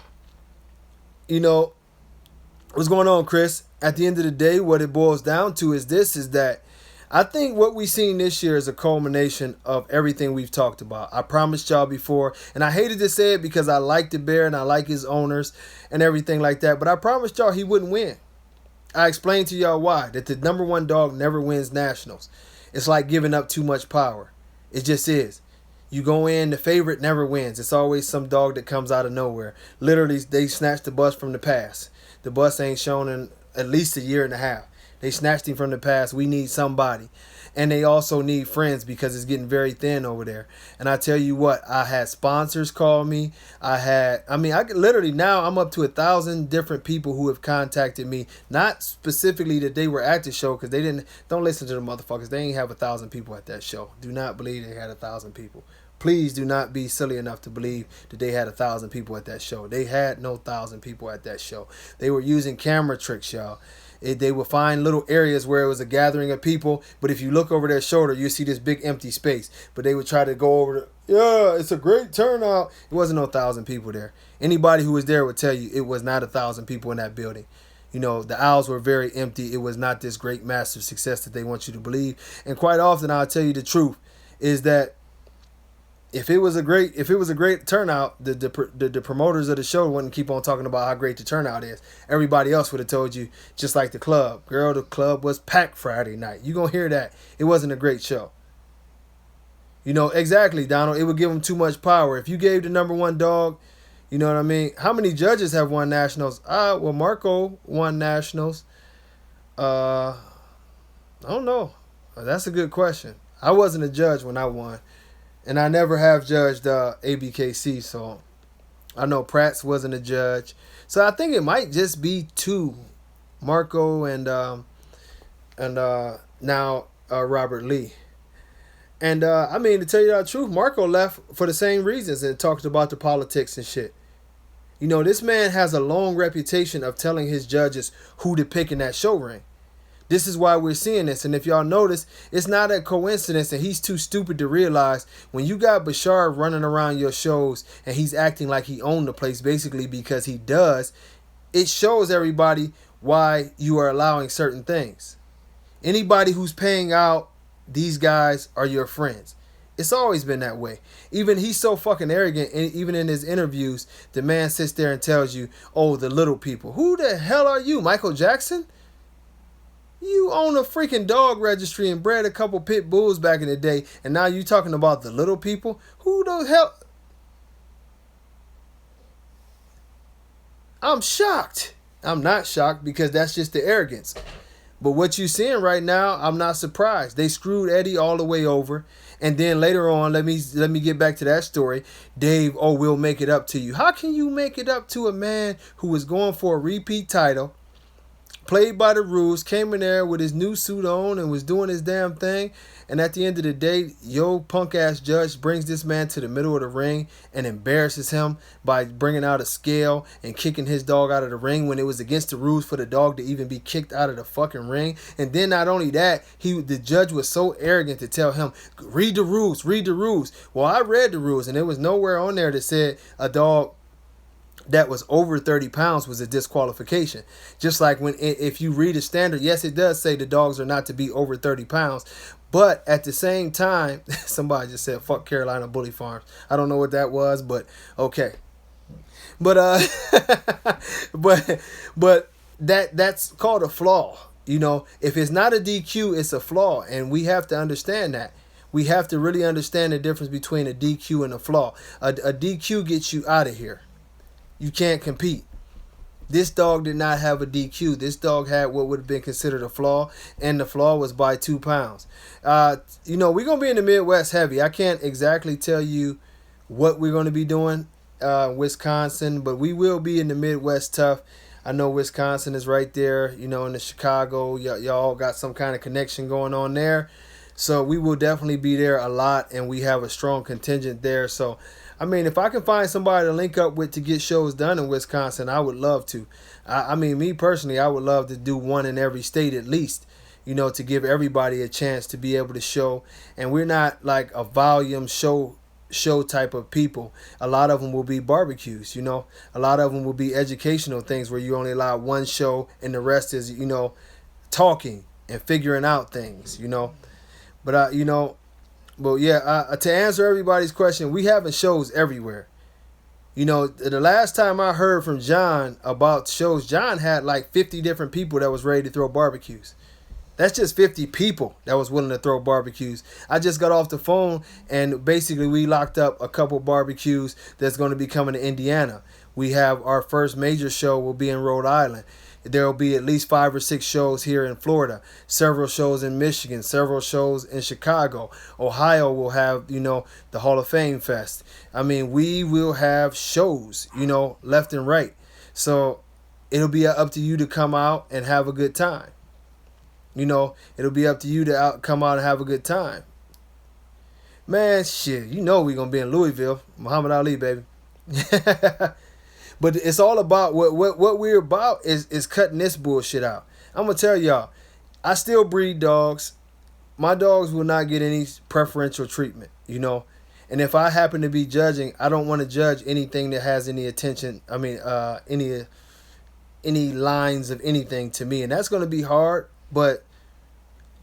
what's going on, Chris? At the end of the day, what it boils down to is that I think what we've seen this year is a culmination of everything we've talked about. I promised y'all before, and I hated to say it because I like the bear and I like his owners and everything like that, but I promised y'all he wouldn't win. I explained to y'all why, that the number 1 dog never wins Nationals. It's like giving up too much power. It just is. You go in, the favorite never wins. It's always some dog that comes out of nowhere. Literally, they snatched the bus from the past. The bus ain't shown in at least a year and a half. They snatched him from the past. We need somebody. And they also need friends, because it's getting very thin over there. And I tell you what, I had sponsors call me. I literally now I'm up to 1,000 different people who have contacted me. Not specifically that they were at the show, because don't listen to the motherfuckers. They ain't have 1,000 people at that show. Do not believe they had 1,000 people. Please do not be silly enough to believe that they had 1,000 people at that show. They had no 1,000 people at that show. They were using camera tricks, y'all. They would find little areas where it was a gathering of people, but if you look over their shoulder, you see this big empty space. But they would try to go over it's a great turnout. It wasn't no 1,000 people there. Anybody who was there would tell you it was not 1,000 people in that building. The aisles were very empty. It was not this great, massive success that they want you to believe. And quite often, I'll tell you the truth, is that if it was a great turnout, the promoters of the show wouldn't keep on talking about how great the turnout is. Everybody else would have told you, just like the club. Girl, the club was packed Friday night. You gonna hear that. It wasn't a great show. Exactly, Donald. It would give him too much power. If you gave the number one dog, you know what I mean? How many judges have won nationals? Well, Marco won nationals. Uh, I don't know. That's a good question. I wasn't a judge when I won, and I never have judged ABKC, so I know Pratt's wasn't a judge. So I think it might just be two, Marco and now Robert Lee. And I mean, to tell you the truth, Marco left for the same reasons and talked about the politics and shit. This man has a long reputation of telling his judges who to pick in that show ring. This is why we're seeing this. And if y'all notice, it's not a coincidence and he's too stupid to realize when you got Bashar running around your shows and he's acting like he owned the place basically because he does, it shows everybody why you are allowing certain things. Anybody who's paying out, these guys are your friends. It's always been that way. Even he's so fucking arrogant, and even in his interviews, the man sits there and tells you, oh, the little people. Who the hell are you, Michael Jackson? You own a freaking dog registry and bred a couple pit bulls back in the day, and now you talking about the little people? Who the hell? I'm shocked. I'm not shocked because that's just the arrogance. But what you're seeing right now, I'm not surprised. They screwed Eddie all the way over. And then later on, let me get back to that story. Dave, oh, we'll make it up to you. How can you make it up to a man who was going for a repeat title, played by the rules, came in there with his new suit on and was doing his damn thing, and at the end of the day, yo punk ass judge brings this man to the middle of the ring and embarrasses him by bringing out a scale and kicking his dog out of the ring when it was against the rules for the dog to even be kicked out of the fucking ring. And then not only that, the judge was so arrogant to tell him, read the rules. Well, I read the rules and there was nowhere on there that said a dog that was over 30 pounds was a disqualification. Just like if you read a standard, yes, it does say the dogs are not to be over 30 pounds. But at the same time, somebody just said, fuck Carolina Bully Farms. I don't know what that was, but okay. But but that's called a flaw. If it's not a DQ, it's a flaw. And we have to understand that. We have to really understand the difference between a DQ and a flaw. A DQ gets you out of here. You can't compete. This dog did not have a DQ. This dog had what would have been considered a flaw, and the flaw was by 2 pounds. We're going to be in the Midwest heavy. I can't exactly tell you what we're going to be doing Wisconsin, but we will be in the Midwest tough. I know Wisconsin is right there, in the Chicago. Y'all got some kind of connection going on there. So we will definitely be there a lot, and we have a strong contingent there. So I mean, if I can find somebody to link up with to get shows done in Wisconsin, I would love to. I mean, me personally, I would love to do one in every state at least, to give everybody a chance to be able to show. And we're not like a volume show type of people. A lot of them will be barbecues, A lot of them will be educational things where you only allow one show and the rest is, talking and figuring out things, But, But yeah, to answer everybody's question, we having shows everywhere. The last time I heard from John about shows, John had like 50 different people that was ready to throw barbecues. That's just 50 people that was willing to throw barbecues. I just got off the phone and basically we locked up a couple barbecues that's going to be coming to Indiana. We have our first major show will be in Rhode Island. There will be at least 5 or 6 shows here in Florida, several shows in Michigan, several shows in Chicago. Ohio will have, the Hall of Fame Fest. I mean, we will have shows, left and right. So it'll be up to you to come out and have a good time. It'll be up to you to come out and have a good time. Man, shit, we're going to be in Louisville. Muhammad Ali, baby. But it's all about what we're about is cutting this bullshit out. I'm going to tell y'all, I still breed dogs. My dogs will not get any preferential treatment, And if I happen to be judging, I don't want to judge anything that has any attention. I mean, any lines of anything to me. And that's going to be hard, but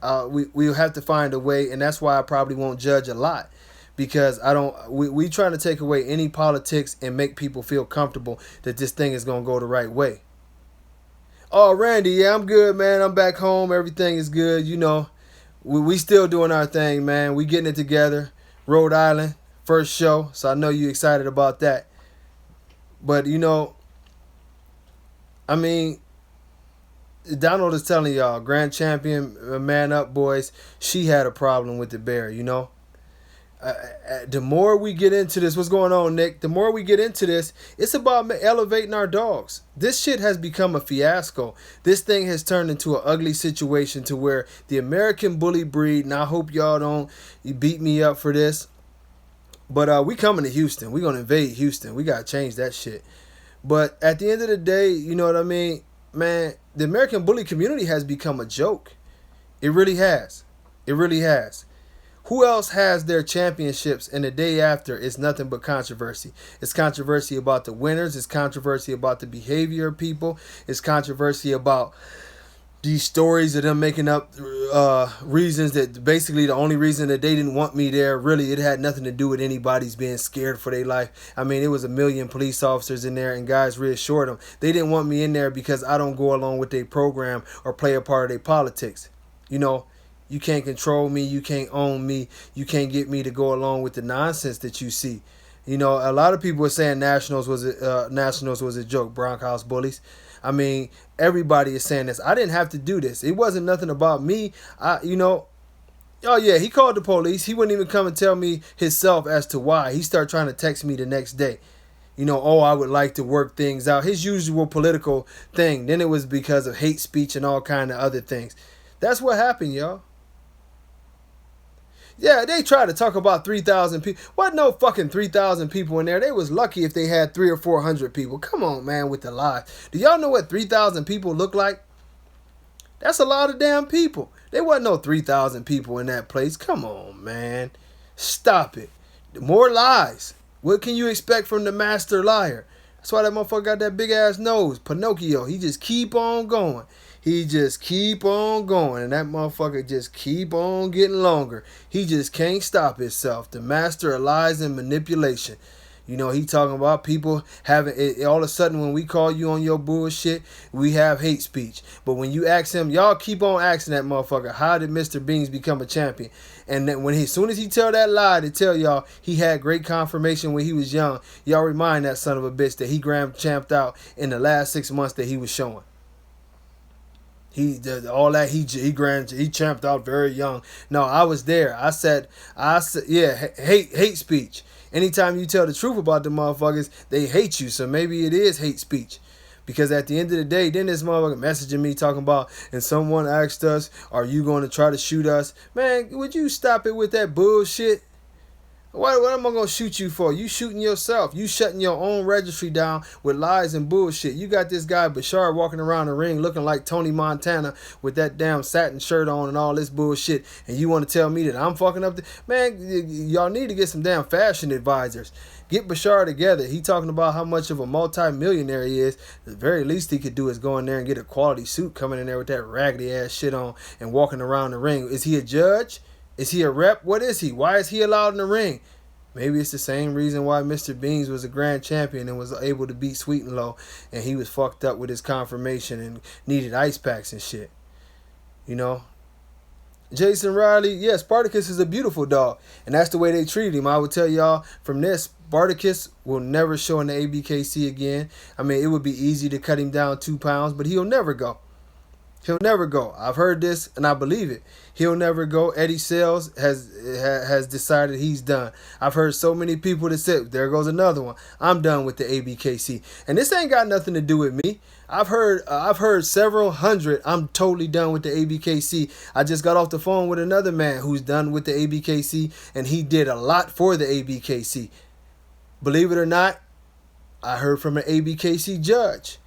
we'll have to find a way. And that's why I probably won't judge a lot. Because we trying to take away any politics and make people feel comfortable that this thing is going to go the right way. Oh, Randy, yeah, I'm good, man. I'm back home. Everything is good. We still doing our thing, man. We getting it together. Rhode Island, first show. So I know you excited about that. But I mean, Donald is telling y'all, grand champion, man up, boys. She had a problem with the bear. The more we get into this, what's going on, Nick? The more we get into this, it's about elevating our dogs. This shit has become a fiasco. This thing has turned into an ugly situation to where the American bully breed, and I hope y'all don't beat me up for this, but we coming to Houston. We gonna invade Houston. We gotta change that shit. But at the end of the day, you know what I mean? Man, the American bully community has become a joke. It really has. It really has. Who else has their championships and the day after it's nothing but controversy? It's controversy about the winners. It's controversy about the behavior of people. It's controversy about these stories of them making up reasons that basically the only reason that they didn't want me there, really, it had nothing to do with anybody's being scared for their life. I mean, it was a million police officers in there, and guys reassured them. They didn't want me in there because I don't go along with their program or play a part of their politics. You can't control me. You can't own me. You can't get me to go along with the nonsense that you see. A lot of people are saying Nationals was a joke, Bronx bullies. I mean, everybody is saying this. I didn't have to do this. It wasn't nothing about me. Oh yeah, he called the police. He wouldn't even come and tell me himself as to why. He started trying to text me the next day. I would like to work things out. His usual political thing. Then it was because of hate speech and all kind of other things. That's what happened, y'all. Yeah, they tried to talk about 3,000 people. Wasn't no fucking 3,000 people in there. They was lucky if they had 300 or 400 people. Come on, man, with the lies. Do y'all know what 3,000 people look like? That's a lot of damn people. There wasn't no 3,000 people in that place. Come on, man. Stop it. More lies. What can you expect from the master liar? That's why that motherfucker got that big ass nose. Pinocchio. He just keep on going. He just keep on going, and that motherfucker just keep on getting longer. He just can't stop himself. The master of lies and manipulation. He talking about people having it, all of a sudden when we call you on your bullshit, we have hate speech. But when you ask him, y'all keep on asking that motherfucker, how did Mr. Beans become a champion? And then as soon as he tell that lie to tell y'all he had great confirmation when he was young, y'all remind that son of a bitch that he grand champed out in the last 6 months that he was showing. He did all that. He champed out very young. No, I was there. I said, yeah, hate speech. Anytime you tell the truth about the motherfuckers, they hate you. So maybe it is hate speech. Because at the end of the day, then this motherfucker messaging me talking about, and someone asked us, are you going to try to shoot us? Man, would you stop it with that bullshit? What am I going to shoot you for? You shooting yourself. You shutting your own registry down with lies and bullshit. You got this guy Bashar walking around the ring looking like Tony Montana with that damn satin shirt on and all this bullshit. And you want to tell me that I'm fucking up? Man, y'all need to get some damn fashion advisors. Get Bashar together. He talking about how much of a multi-millionaire he is. The very least he could do is go in there and get a quality suit coming in there with that raggedy ass shit on and walking around the ring. Is he a judge? Is he a rep? What is he? Why is he allowed in the ring? Maybe it's the same reason why Mr. Beans was a grand champion and was able to beat Sweet and Low, and he was fucked up with his confirmation and needed ice packs and shit. Jason Riley, yeah, Spartacus is a beautiful dog, and that's the way they treated him. I would tell y'all from this, Spartacus will never show in the ABKC again. I mean, it would be easy to cut him down 2 pounds, but he'll never go. He'll never go. I've heard this and I believe it. He'll never go. Eddie Sales has decided he's done. I've heard so many people that said, there goes another one. I'm done with the ABKC. And this ain't got nothing to do with me. I've heard several hundred. I'm totally done with the ABKC. I just got off the phone with another man who's done with the ABKC, and he did a lot for the ABKC. Believe it or not, I heard from an ABKC judge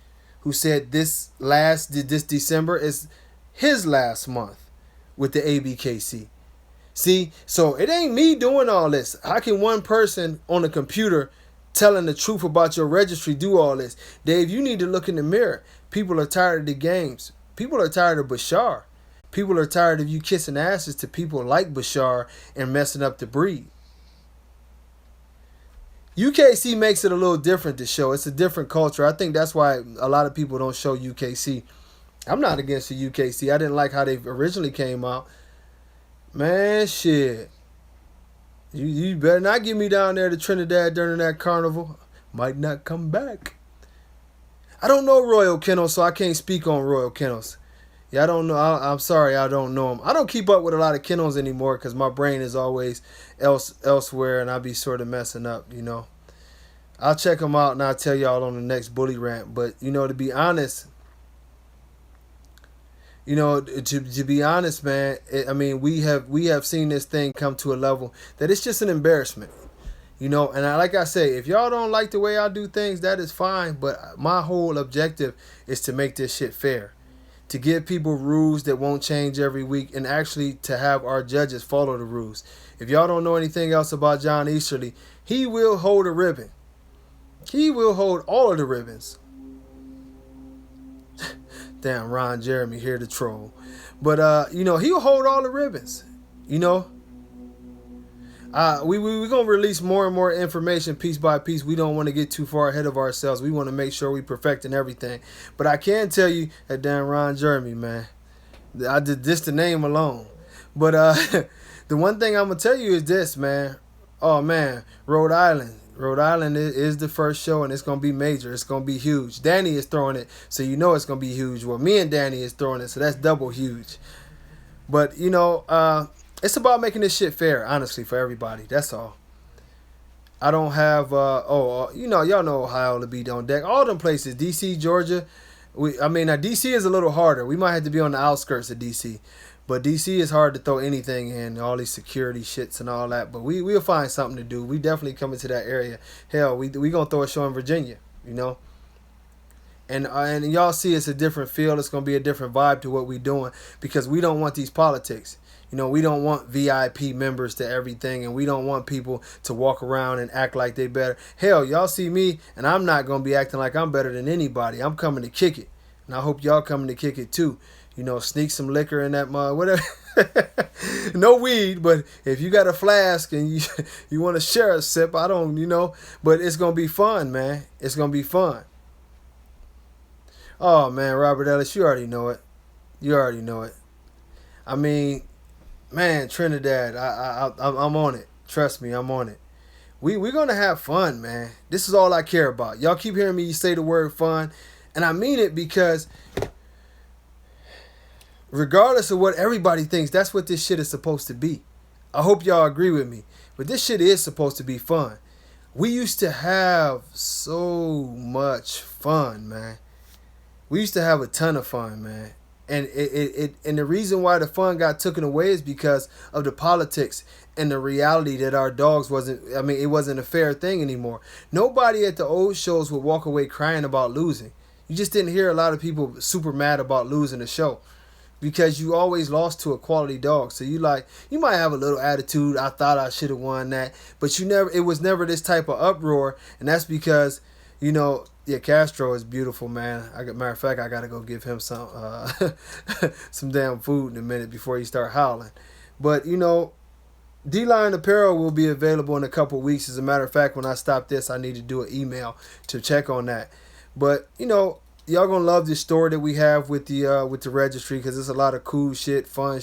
who said this December is his last month with the ABKC. See, so it ain't me doing all this. How can one person on a computer telling the truth about your registry do all this? Dave, you need to look in the mirror. People are tired of the games. People are tired of Bashar. People are tired of you kissing asses to people like Bashar and messing up the breed. UKC makes it a little different to show. It's a different culture. I think that's why a lot of people don't show UKC. I'm not against the UKC. I didn't like how they originally came out. Man, shit. You better not get me down there to Trinidad during that carnival. Might not come back. I don't know Royal Kennels, so I can't speak on Royal Kennels. Yeah, I don't know. I'm sorry, I don't know them. I don't keep up with a lot of kennels anymore because my brain is always elsewhere, and I be sort of messing up. I'll check them out and I'll tell y'all on the next bully rant. But to be honest, to be honest, man, I mean we have seen this thing come to a level that it's just an embarrassment. And like I say, if y'all don't like the way I do things, that is fine. But my whole objective is to make this shit fair, to give people rules that won't change every week, and actually to have our judges follow the rules. If y'all don't know anything else about John Easterly, he will hold a ribbon. He will hold all of the ribbons. Damn, Ron Jeremy here to troll. But, he'll hold all the ribbons. You know, we're going to release more and more information piece by piece. We don't want to get too far ahead of ourselves. We want to make sure we perfecting everything. But I can tell you that damn Ron Jeremy, man, I did this the name alone. But the one thing I'm going to tell you is this, man. Oh, man, Rhode Island. Rhode Island is the first show, and it's going to be major. It's going to be huge. Danny is throwing it, so you know it's going to be huge. Well, me and Danny is throwing it, so that's double huge. But, it's about making this shit fair, honestly, for everybody. That's all. I don't have, y'all know Ohio to be on deck. All them places, D.C., Georgia. D.C. is a little harder. We might have to be on the outskirts of D.C., but D.C. is hard to throw anything in, all these security shits and all that. But we'll find something to do. We definitely coming to that area. Hell, we going to throw a show in Virginia, And y'all see it's a different feel. It's going to be a different vibe to what we doing because we don't want these politics. We don't want VIP members to everything, and we don't want people to walk around and act like they better. Hell, y'all see me, and I'm not going to be acting like I'm better than anybody. I'm coming to kick it, and I hope y'all coming to kick it too. Sneak some liquor in that mud, whatever. No weed, but if you got a flask and you want to share a sip, I don't, but it's going to be fun, man. It's going to be fun. Oh, man, Robert Ellis, you already know it. You already know it. I mean, man, Trinidad, I'm on it. Trust me, I'm on it. We're going to have fun, man. This is all I care about. Y'all keep hearing me say the word fun, and I mean it because regardless of what everybody thinks, that's what this shit is supposed to be. I hope y'all agree with me. But this shit is supposed to be fun. We used to have so much fun, man. We used to have a ton of fun, man. And and the reason why the fun got taken away is because of the politics and the reality that our dogs it wasn't a fair thing anymore. Nobody at the old shows would walk away crying about losing. You just didn't hear a lot of people super mad about losing the show because you always lost to a quality dog. So you might have a little attitude. I thought I should have won that, but it was never this type of uproar. And that's because, yeah, Castro is beautiful, man. Matter of fact, I gotta go give him some some damn food in a minute before he start howling. But D-Line Apparel will be available in a couple weeks. As a matter of fact, when I stop this, I need to do an email to check on that. But y'all gonna love this store that we have with the registry because it's a lot of cool shit, fun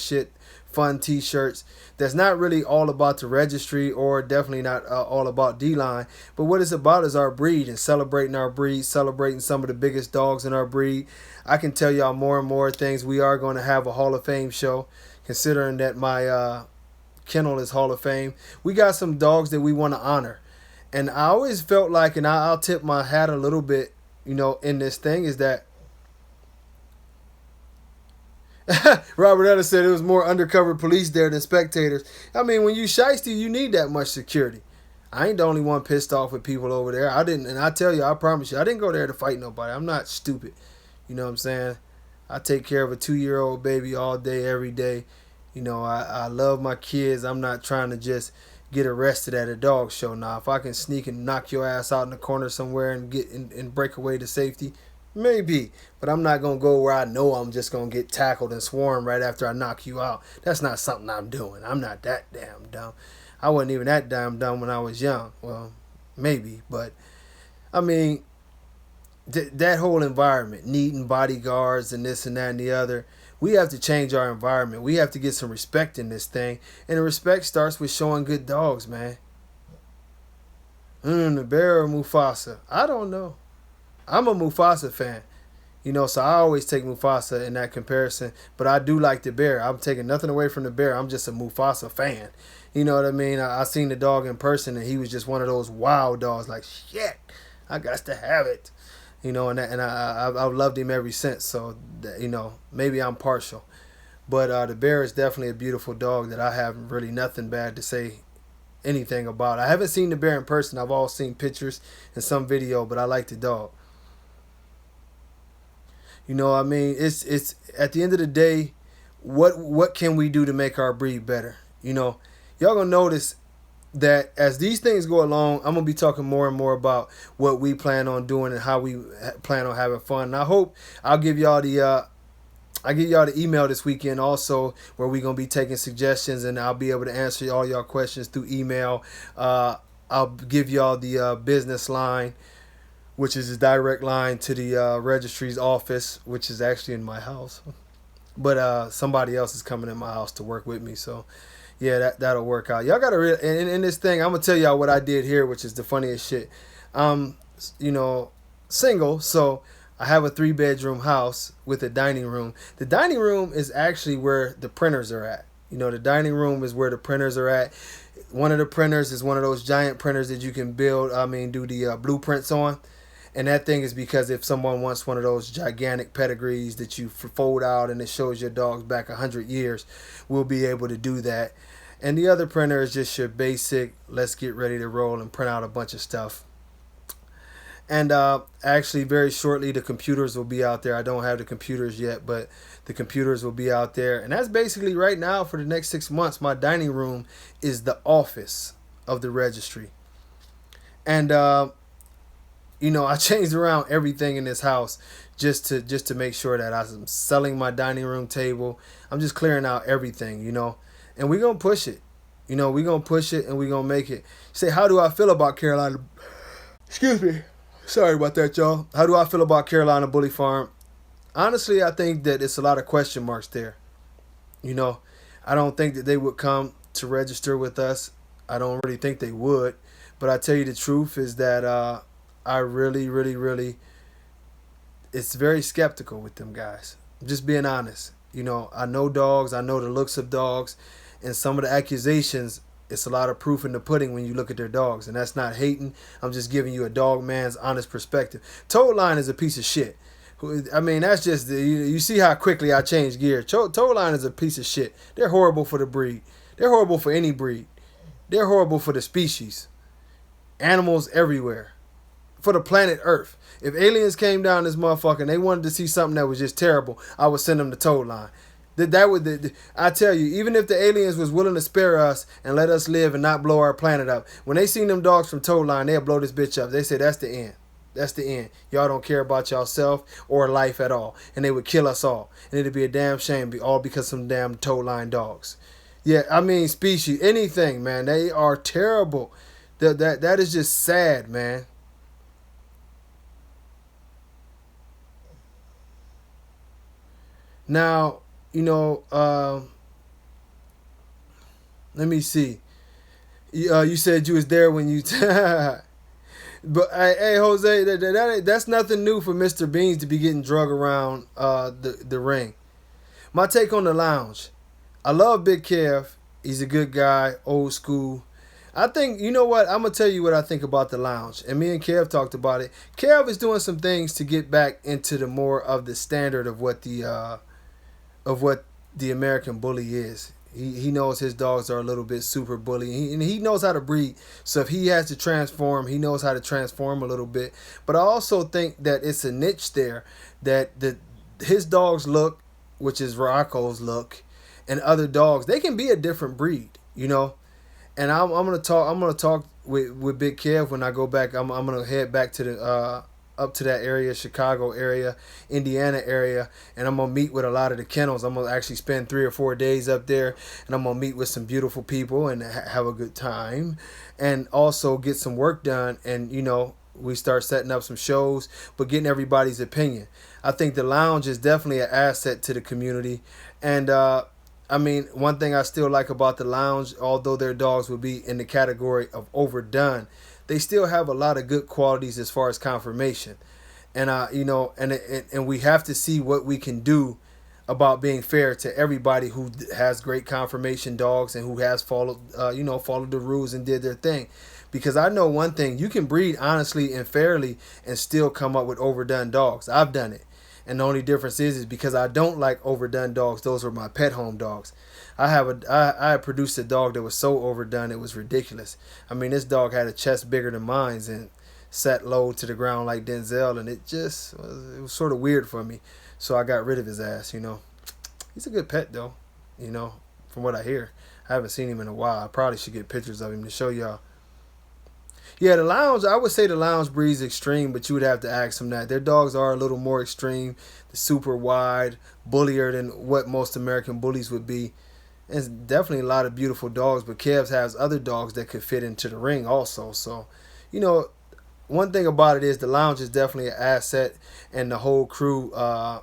T-shirts. That's not really all about the registry or definitely not all about D-Line. But what it's about is our breed and celebrating our breed, celebrating some of the biggest dogs in our breed. I can tell y'all more and more things. We are going to have a Hall of Fame show, considering that my kennel is Hall of Fame. We got some dogs that we want to honor. And I always felt like, and I'll tip my hat a little bit, in this thing, is that Robert Ellis said it was more undercover police there than spectators. I mean, when you shiesty, you need that much security. I ain't the only one pissed off with people over there. I tell you, I promise you, I didn't go there to fight nobody. I'm not stupid. You know what I'm saying? I take care of a 2-year-old baby all day, every day. I love my kids. I'm not trying to just get arrested at a dog show. Now, if I can sneak and knock your ass out in the corner somewhere and get and break away to safety, maybe. But I'm not going to go where I know I'm just going to get tackled and swarmed right after I knock you out. That's not something I'm doing. I'm not that damn dumb. I wasn't even that damn dumb when I was young. Well, maybe. But, I mean, that whole environment, needing bodyguards and this and that and the other, We have to change our environment. We have to get some respect in this thing, and the respect starts with showing good dogs, man. The bear or Mufasa? I don't know. I'm a Mufasa fan. So I always take Mufasa in that comparison. But I do like the bear. I'm taking nothing away from the bear. I'm just a Mufasa fan. You know what I mean? I seen the dog in person, and he was just one of those wild dogs. Like, shit, I got to have it. I've loved him ever since. So, maybe I'm partial. But the bear is definitely a beautiful dog that I have really nothing bad to say anything about. I haven't seen the bear in person. I've all seen pictures and some video, but I like the dog. It's at the end of the day, what can we do to make our breed better? Y'all gonna notice that as these things go along, I'm gonna be talking more and more about what we plan on doing and how we plan on having fun. And I hope I'll give y'all the email this weekend also, where we're gonna be taking suggestions, and I'll be able to answer all y'all questions through email. I'll give y'all the business line, which is a direct line to the registry's office, which is actually in my house. But somebody else is coming in my house to work with me, so yeah, that'll work out. Y'all gotta in this thing, I'm gonna tell y'all what I did here, which is the funniest shit. Single, so I have a 3-bedroom house with a dining room. The dining room is actually where the printers are at. The dining room is where the printers are at. One of the printers is one of those giant printers that you can do the blueprints on. And that thing is because if someone wants one of those gigantic pedigrees that you fold out and it shows your dogs back 100 years, we'll be able to do that. And the other printer is just your basic, let's get ready to roll and print out a bunch of stuff. And actually, very shortly, the computers will be out there. I don't have the computers yet, but the computers will be out there. And that's basically right now for the next 6 months. My dining room is the office of the registry. And I changed around everything in this house just to make sure that I'm selling my dining room table. I'm just clearing out everything, and we're going to push it. We're going to push it and we're going to make it. You say, how do I feel about Carolina? Excuse me. Sorry about that, y'all. How do I feel about Carolina Bully Farm? Honestly, I think that it's a lot of question marks there. I don't think that they would come to register with us. I don't really think they would. But I tell you the truth is that I really, really, really, it's very skeptical with them guys. I'm just being honest. I know dogs. I know the looks of dogs. And some of the accusations, it's a lot of proof in the pudding when you look at their dogs. And that's not hating. I'm just giving you a dog man's honest perspective. Toad Line is a piece of shit. That's just, you see how quickly I changed gear. Toad Line is a piece of shit. They're horrible for the breed. They're horrible for any breed. They're horrible for the species. Animals everywhere. For the planet Earth. If aliens came down this motherfucker and they wanted to see something that was just terrible, I would send them to Toad Line. I tell you, even if the aliens was willing to spare us and let us live and not blow our planet up, when they seen them dogs from Toad Line, they'll blow this bitch up. They say that's the end. That's the end. Y'all don't care about yourself or life at all. And they would kill us all. And it'd be a damn shame, all because of some damn Toad Line dogs. Yeah, species, anything, man. They are terrible. That is just sad, man. Now, let me see. You said you was there when you... But, hey, Jose, that's nothing new for Mr. Beans to be getting drug around the ring. My take on the lounge. I love Big Kev. He's a good guy, old school. I think, I'm going to tell you what I think about the lounge. And me and Kev talked about it. Kev is doing some things to get back into the more of the standard of what the American bully is. He knows his dogs are a little bit super bully, and he knows how to breed. So if he has to transform, he knows how to transform a little bit. But I also think that it's a niche there that his dog's look, which is Rocco's look, and other dogs, they can be a different breed, And I'm gonna talk with Big Kev when I go back. I'm gonna head back to the up to that area, Chicago area, Indiana area, and I'm going to meet with a lot of the kennels. I'm going to actually spend 3 or 4 days up there, and I'm going to meet with some beautiful people and have a good time, and also get some work done. And, we start setting up some shows, but getting everybody's opinion. I think the lounge is definitely an asset to the community, and I mean, one thing I still like about the lounge, although their dogs would be in the category of overdone, they still have a lot of good qualities as far as conformation. And and we have to see what we can do about being fair to everybody who has great conformation dogs and who has followed followed the rules and did their thing. Because I know one thing, you can breed honestly and fairly and still come up with overdone dogs. I've done it. And the only difference is because I don't like overdone dogs. Those were my pet home dogs. I produced a dog that was so overdone it was ridiculous. I mean, this dog had a chest bigger than mine and sat low to the ground like Denzel, and it was sort of weird for me. So I got rid of his ass. He's a good pet though. From what I hear, I haven't seen him in a while. I probably should get pictures of him to show y'all. Yeah, the lounge, I would say the lounge breeds extreme, but you would have to ask them that. Their dogs are a little more extreme, super wide, bullier than what most American bullies would be. There's definitely a lot of beautiful dogs, but Kevs has other dogs that could fit into the ring also. So, you know, one thing about it is the lounge is definitely an asset, and the whole crew,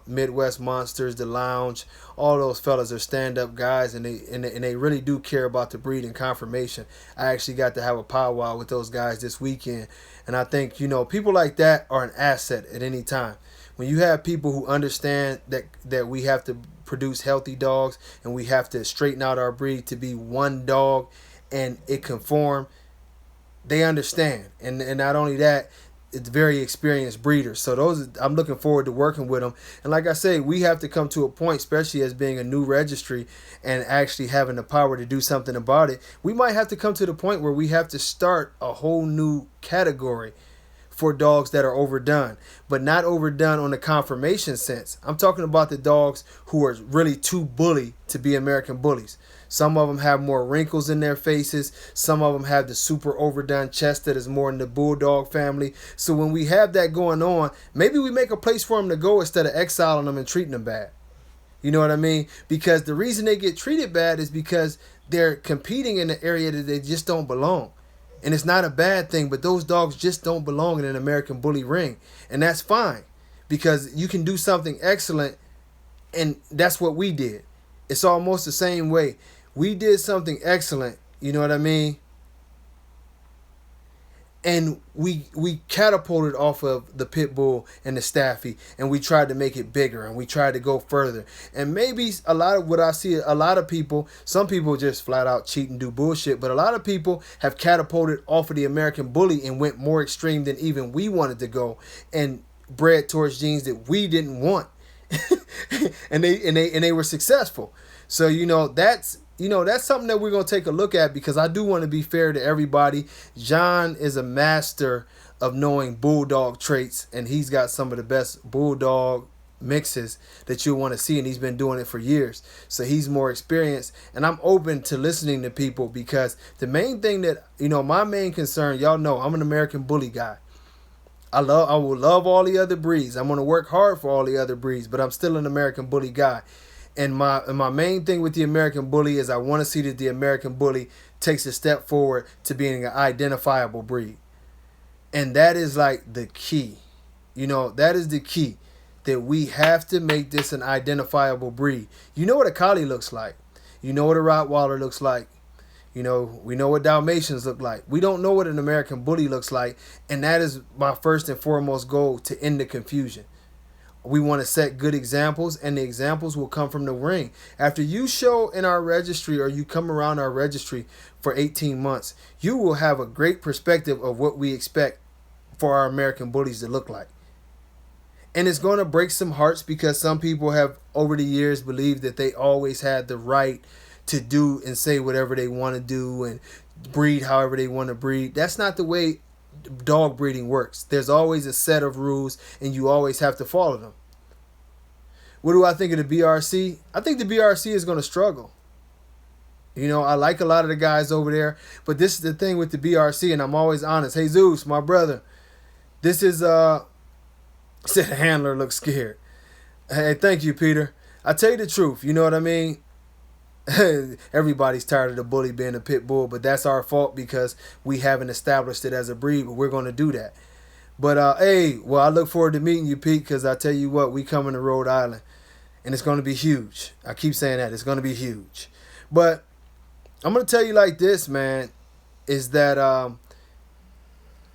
Midwest Monsters, the lounge, all those fellas are stand-up guys, and they really do care about the breed and conformation. I actually got to have a powwow with those guys this weekend, and I think people like that are an asset at any time. When you have people who understand that we have to produce healthy dogs and we have to straighten out our breed to be one dog and it conform, they understand, and not only that, it's very experienced breeders. So I'm looking forward to working with them. And like I say, we have to come to a point, especially as being a new registry and actually having the power to do something about it. We might have to come to the point where we have to start a whole new category for dogs that are overdone, but not overdone on the conformation sense. I'm talking about the dogs who are really too bully to be American bullies. Some of them have more wrinkles in their faces. Some of them have the super overdone chest that is more in the bulldog family. So when we have that going on, maybe we make a place for them to go instead of exiling them and treating them bad. You know what I mean? Because the reason they get treated bad is because they're competing in an area that they just don't belong. And it's not a bad thing, but those dogs just don't belong in an American bully ring. And that's fine, because you can do something excellent, and that's what we did. It's almost the same way. We did something excellent, you know what I mean? And we catapulted off of the pit bull and the staffy, and we tried to make it bigger, and we tried to go further. And maybe a lot of what I see, a lot of people, some people just flat out cheat and do bullshit, but a lot of people have catapulted off of the American bully and went more extreme than even we wanted to go, and bred towards genes that we didn't want. and they were successful. So that's something that we're going to take a look at, because I do want to be fair to everybody. John is a master of knowing bulldog traits, and he's got some of the best bulldog mixes that you'll want to see, and he's been doing it for years. So he's more experienced, and I'm open to listening to people, because the main thing that, my main concern, y'all know I'm an American bully guy. I will love all the other breeds. I'm going to work hard for all the other breeds, but I'm still an American bully guy. And my main thing with the American bully is I want to see that the American bully takes a step forward to being an identifiable breed. And that is like the key. That is the key. That we have to make this an identifiable breed. You know what a collie looks like. You know what a Rottweiler looks like. We know what Dalmatians look like. We don't know what an American bully looks like. And that is my first and foremost goal, to end the confusion. We want to set good examples, and the examples will come from the ring. After you show in our registry, or you come around our registry for 18 months, you will have a great perspective of what we expect for our American bullies to look like. And it's going to break some hearts, because some people have over the years believed that they always had the right to do and say whatever they want to do and breed however they want to breed. That's not the way dog breeding works. There's always a set of rules, and you always have to follow them. What do I think of the BRC? I think the BRC is going to struggle. I like a lot of the guys over there, but this is the thing with the BRC, and I'm always honest. Hey, Zeus, my brother, this is said the handler looks scared. Hey, thank you, Peter. I tell you the truth, you know what I mean? Everybody's tired of the bully being a pit bull, but that's our fault, because we haven't established it as a breed, but we're going to do that. But hey, well, I look forward to meeting you, Pete, because I tell you what, we coming to Rhode Island, and it's going to be huge. I keep saying that it's going to be huge. But I'm going to tell you like this, man, is that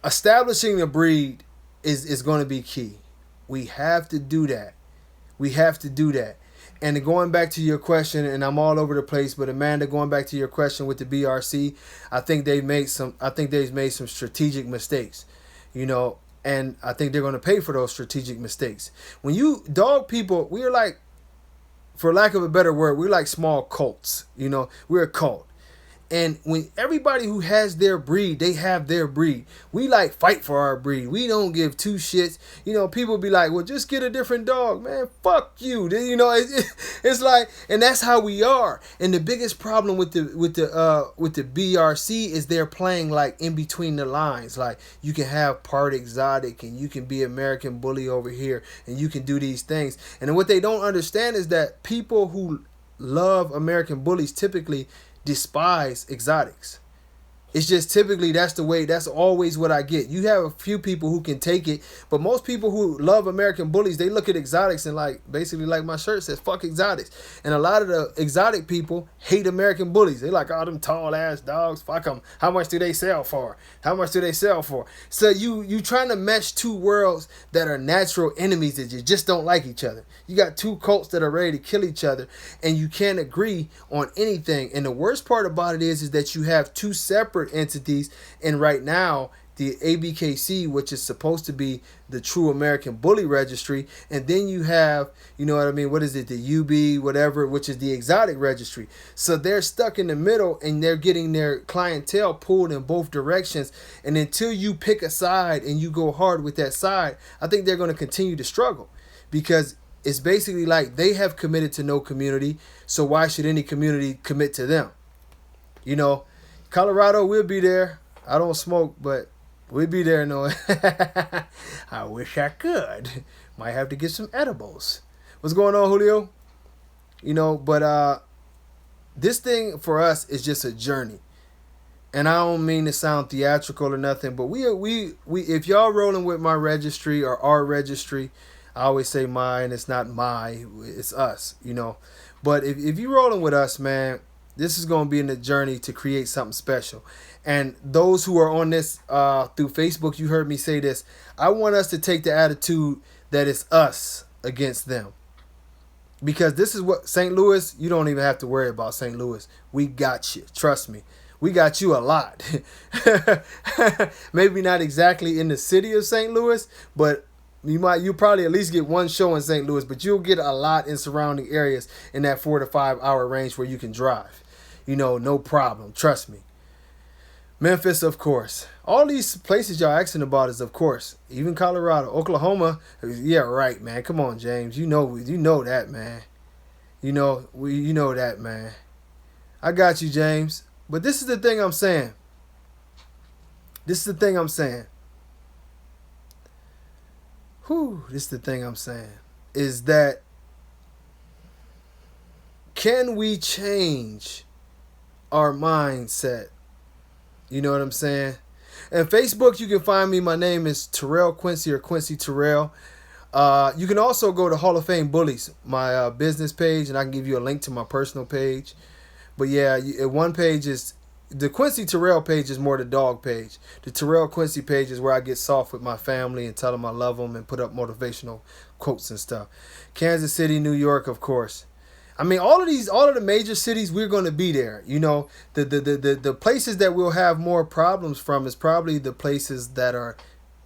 establishing a breed is going to be key. We have to do that. We have to do that. And going back to your question, and I'm all over the place, but Amanda, going back to your question with the BRC, I think they've made some. I think they've made some strategic mistakes, you know, and I think they're going to pay for those strategic mistakes. When you dog people, we are like, for lack of a better word, we're like small cults. You know, we're a cult. And when everybody who has their breed, they have their breed. We like fight for our breed. We don't give two shits. You know, people be like, well, just get a different dog, man. Fuck you. You know, it's like, and that's how we are. And the biggest problem with the BRC is they're playing like in between the lines. Like you can have part exotic and you can be American bully over here and you can do these things. And what they don't understand is that people who love American bullies typically despise exotics. It's just typically that's the way, that's always what I get. You have a few people who can take it, but most people who love American bullies, they look at exotics and like, basically like my shirt says, fuck exotics. And a lot of the exotic people hate American bullies. They like, oh, them tall ass dogs, fuck them. How much do they sell for? How much do they sell for? So you trying to mesh two worlds that are natural enemies that you just don't like each other. You got two cults that are ready to kill each other and you can't agree on anything. And the worst part about it is that you have two separate entities, and right now the ABKC, which is supposed to be the true American Bully Registry, and then you have, you know what I mean, what is it, the UB whatever, which is the exotic registry. So they're stuck in the middle and they're getting their clientele pulled in both directions, and until you pick a side and you go hard with that side, I think they're going to continue to struggle, because it's basically like they have committed to no community, so why should any community commit to them? You know, Colorado, we'll be there. I don't smoke, but we'll be there. No, I wish I could. Might have to get some edibles. What's going on, Julio? You know, but this thing for us is just a journey. And I don't mean to sound theatrical or nothing, but we if y'all rolling with my registry or our registry, I always say mine, it's not it's us, you know. But if you rolling with us, man, this is going to be in the journey to create something special. And those who are on this through Facebook, you heard me say this. I want us to take the attitude that it's us against them. Because this is what St. Louis, you don't even have to worry about St. Louis. We got you. Trust me. We got you a lot. Maybe not exactly in the city of St. Louis, but you probably at least get one show in St. Louis, but you'll get a lot in surrounding areas in that 4 to 5 hour range where you can drive. You know, no problem. Trust me. Memphis, of course. All these places y'all asking about is, of course, even Colorado, Oklahoma. Yeah, right, man. Come on, James. You know that, man. You know that, man. I got you, James. But this is the thing I'm saying. This is the thing I'm saying. Is that, can we change our mindset? You know what I'm saying? And Facebook, you can find me. My name is Terrell Quincy, or Quincy Terrell. You can also go to Hall of Fame Bullies, my business page, and I can give you a link to my personal page. But yeah, one page is, the Quincy Terrell page is more the dog page. The Terrell Quincy page is where I get soft with my family and tell them I love them and put up motivational quotes and stuff. Kansas City, New York, of course. I mean, all of the major cities, we're going to be there. You know, the places that we'll have more problems from is probably the places that are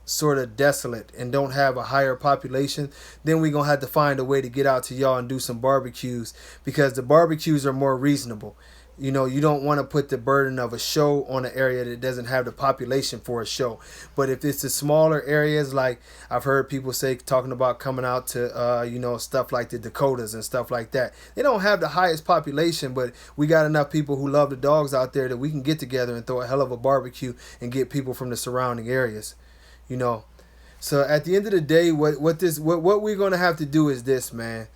sort of desolate and don't have a higher population. Then we're going to have to find a way to get out to y'all and do some barbecues, because the barbecues are more reasonable. You know, you don't want to put the burden of a show on an area that doesn't have the population for a show. But if it's the smaller areas, like I've heard people say, talking about coming out to, stuff like the Dakotas and stuff like that. They don't have the highest population, but we got enough people who love the dogs out there that we can get together and throw a hell of a barbecue and get people from the surrounding areas, you know. So at the end of the day, what we're going to have to do is this, man.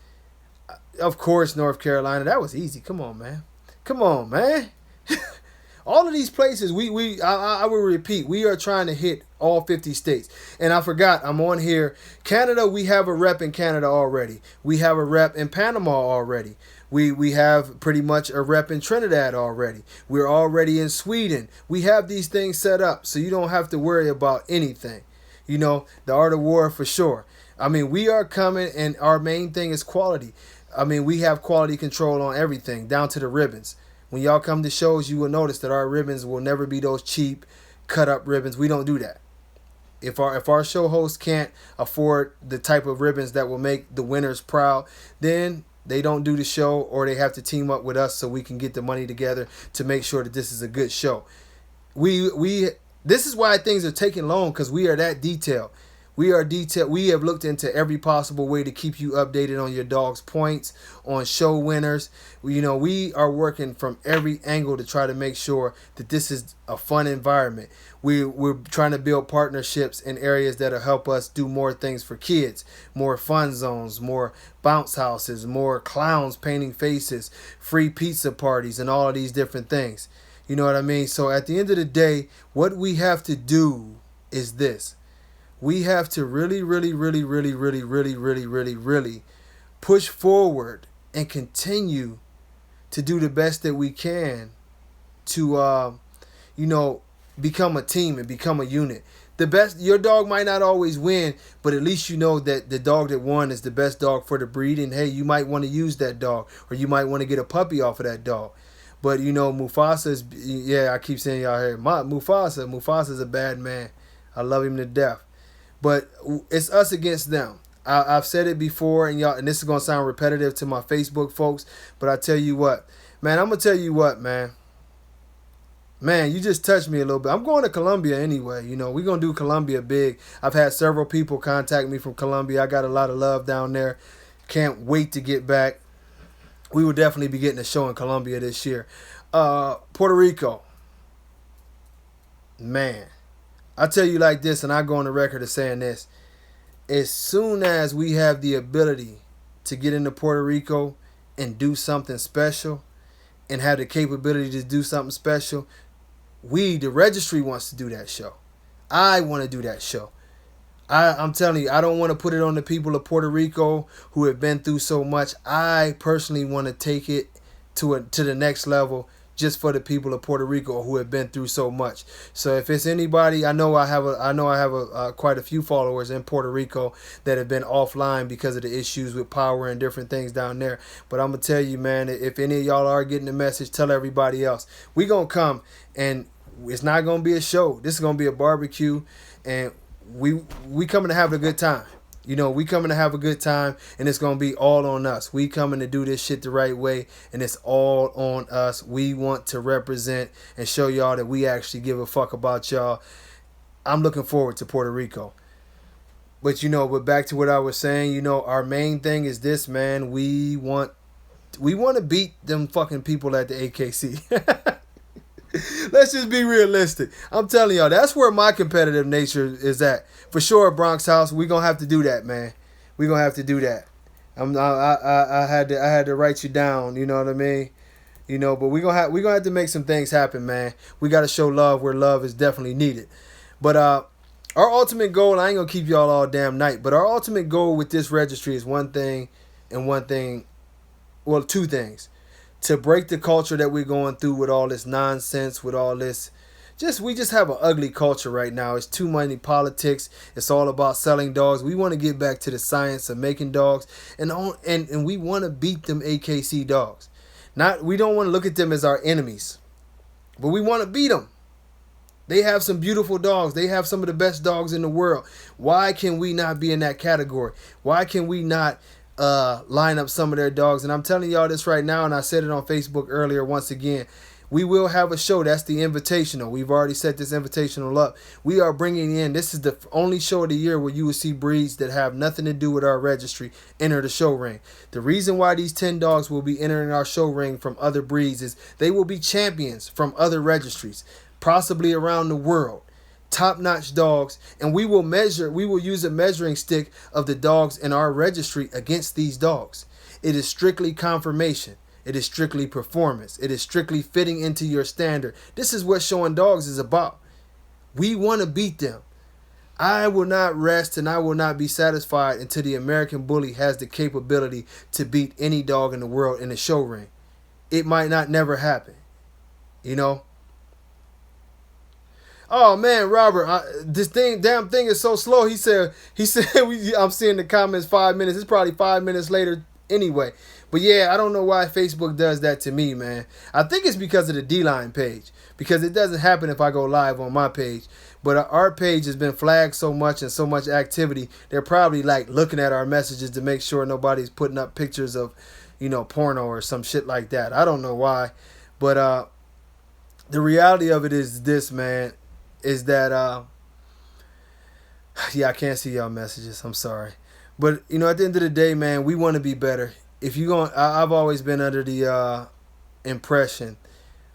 Of course, North Carolina, that was easy. Come on, man. All of these places, I will repeat, we are trying to hit all 50 states. And I forgot, I'm on here. Canada, we have a rep in Canada already. We have a rep in Panama already. We have pretty much a rep in Trinidad already. We're already in Sweden. We have these things set up, so you don't have to worry about anything. You know, the art of war for sure. I mean, we are coming, and our main thing is quality. I mean, we have quality control on everything, down to the ribbons. When y'all come to shows, you will notice that our ribbons will never be those cheap, cut up ribbons. We don't do that. If our show host can't afford the type of ribbons that will make the winners proud, then they don't do the show, or they have to team up with us so we can get the money together to make sure that this is a good show. We this is why things are taking long, because we are that detailed. We are detailed. We have looked into every possible way to keep you updated on your dog's points, on show winners. We are working from every angle to try to make sure that this is a fun environment. We're trying to build partnerships in areas that'll help us do more things for kids, more fun zones, more bounce houses, more clowns painting faces, free pizza parties, and all of these different things. You know what I mean? So at the end of the day, what we have to do is this. We have to really, really, really, really, really, really, really, really, really push forward and continue to do the best that we can to, become a team and become a unit. The best, your dog might not always win, but at least you know that the dog that won is the best dog for the breed. And hey, you might want to use that dog, or you might want to get a puppy off of that dog. But Mufasa is, I keep saying y'all here, Mufasa's a bad man. I love him to death. But it's us against them. I've said it before, and this is gonna sound repetitive to my Facebook folks, but I tell you what, man, I'm gonna tell you what, man. Man, you just touched me a little bit. I'm going to Colombia anyway. We're gonna do Colombia big. I've had several people contact me from Colombia. I got a lot of love down there. Can't wait to get back. We will definitely be getting a show in Colombia this year. Puerto Rico. Man. I tell you like this, and I go on the record of saying this. As soon as we have the ability to get into Puerto Rico and do something special, and have the capability to do something special, the registry wants to do that show. I want to do that show. I'm telling you, I don't want to put it on the people of Puerto Rico who have been through so much. I personally want to take it to the next level, just for the people of Puerto Rico who have been through so much. So if it's anybody, I know I have quite a few followers in Puerto Rico that have been offline because of the issues with power and different things down there. But I'm gonna tell you, man, if any of y'all are getting the message, tell everybody else. We gonna come, and it's not gonna be a show. This is gonna be a barbecue, and we coming to have a good time. We coming to have a good time, and it's going to be all on us. We coming to do this shit the right way, and it's all on us. We want to represent and show y'all that we actually give a fuck about y'all. I'm looking forward to Puerto Rico. But back to what I was saying, our main thing is this, man. We want to beat them fucking people at the AKC. Let's just be realistic. I'm telling y'all, that's where my competitive nature is at. For sure, Bronx House, we gonna have to do that, man. We gonna have to do that. I had to write you down. You know what I mean? But we gonna have to make some things happen, man. We gotta show love where love is definitely needed. But our ultimate goal, I ain't gonna keep y'all all damn night. But our ultimate goal with this registry is one thing, well, two things. To break the culture that we're going through with all this nonsense, with all this, we just have an ugly culture right now. It's too many politics. It's all about selling dogs. We want to get back to the science of making dogs, and we want to beat them AKC dogs. We don't want to look at them as our enemies, but we want to beat them. They have some beautiful dogs. They have some of the best dogs in the world. Why can we not be in that category? Why can we not line up some of their dogs? And I'm telling y'all this right now, and I said it on Facebook earlier once again. We will have a show. That's the Invitational. We've already set this Invitational up. We are bringing in, this is the only show of the year where you will see breeds that have nothing to do with our registry enter the show ring. The reason why these 10 dogs will be entering our show ring from other breeds is they will be champions from other registries, possibly around the world. Top-notch dogs, and we will use a measuring stick of the dogs in our registry against these dogs. It is strictly confirmation. It is strictly performance. It is strictly fitting into your standard. This is what showing dogs is about. We want to beat them. I will not rest and I will not be satisfied until the American Bully has the capability to beat any dog in the world in the show ring. It might not never happen, you know. Oh man, Robert, this damn thing is so slow. He said, I'm seeing the comments 5 minutes. It's probably 5 minutes later anyway. But yeah, I don't know why Facebook does that to me, man. I think it's because of the D-Line page. Because it doesn't happen if I go live on my page. But our page has been flagged so much and so much activity. They're probably like looking at our messages to make sure nobody's putting up pictures of, porno or some shit like that. I don't know why. But the reality of it is this, man, is that, yeah, I can't see y'all messages. I'm sorry. But, at the end of the day, man, we want to be better. If you going, I've always been under the impression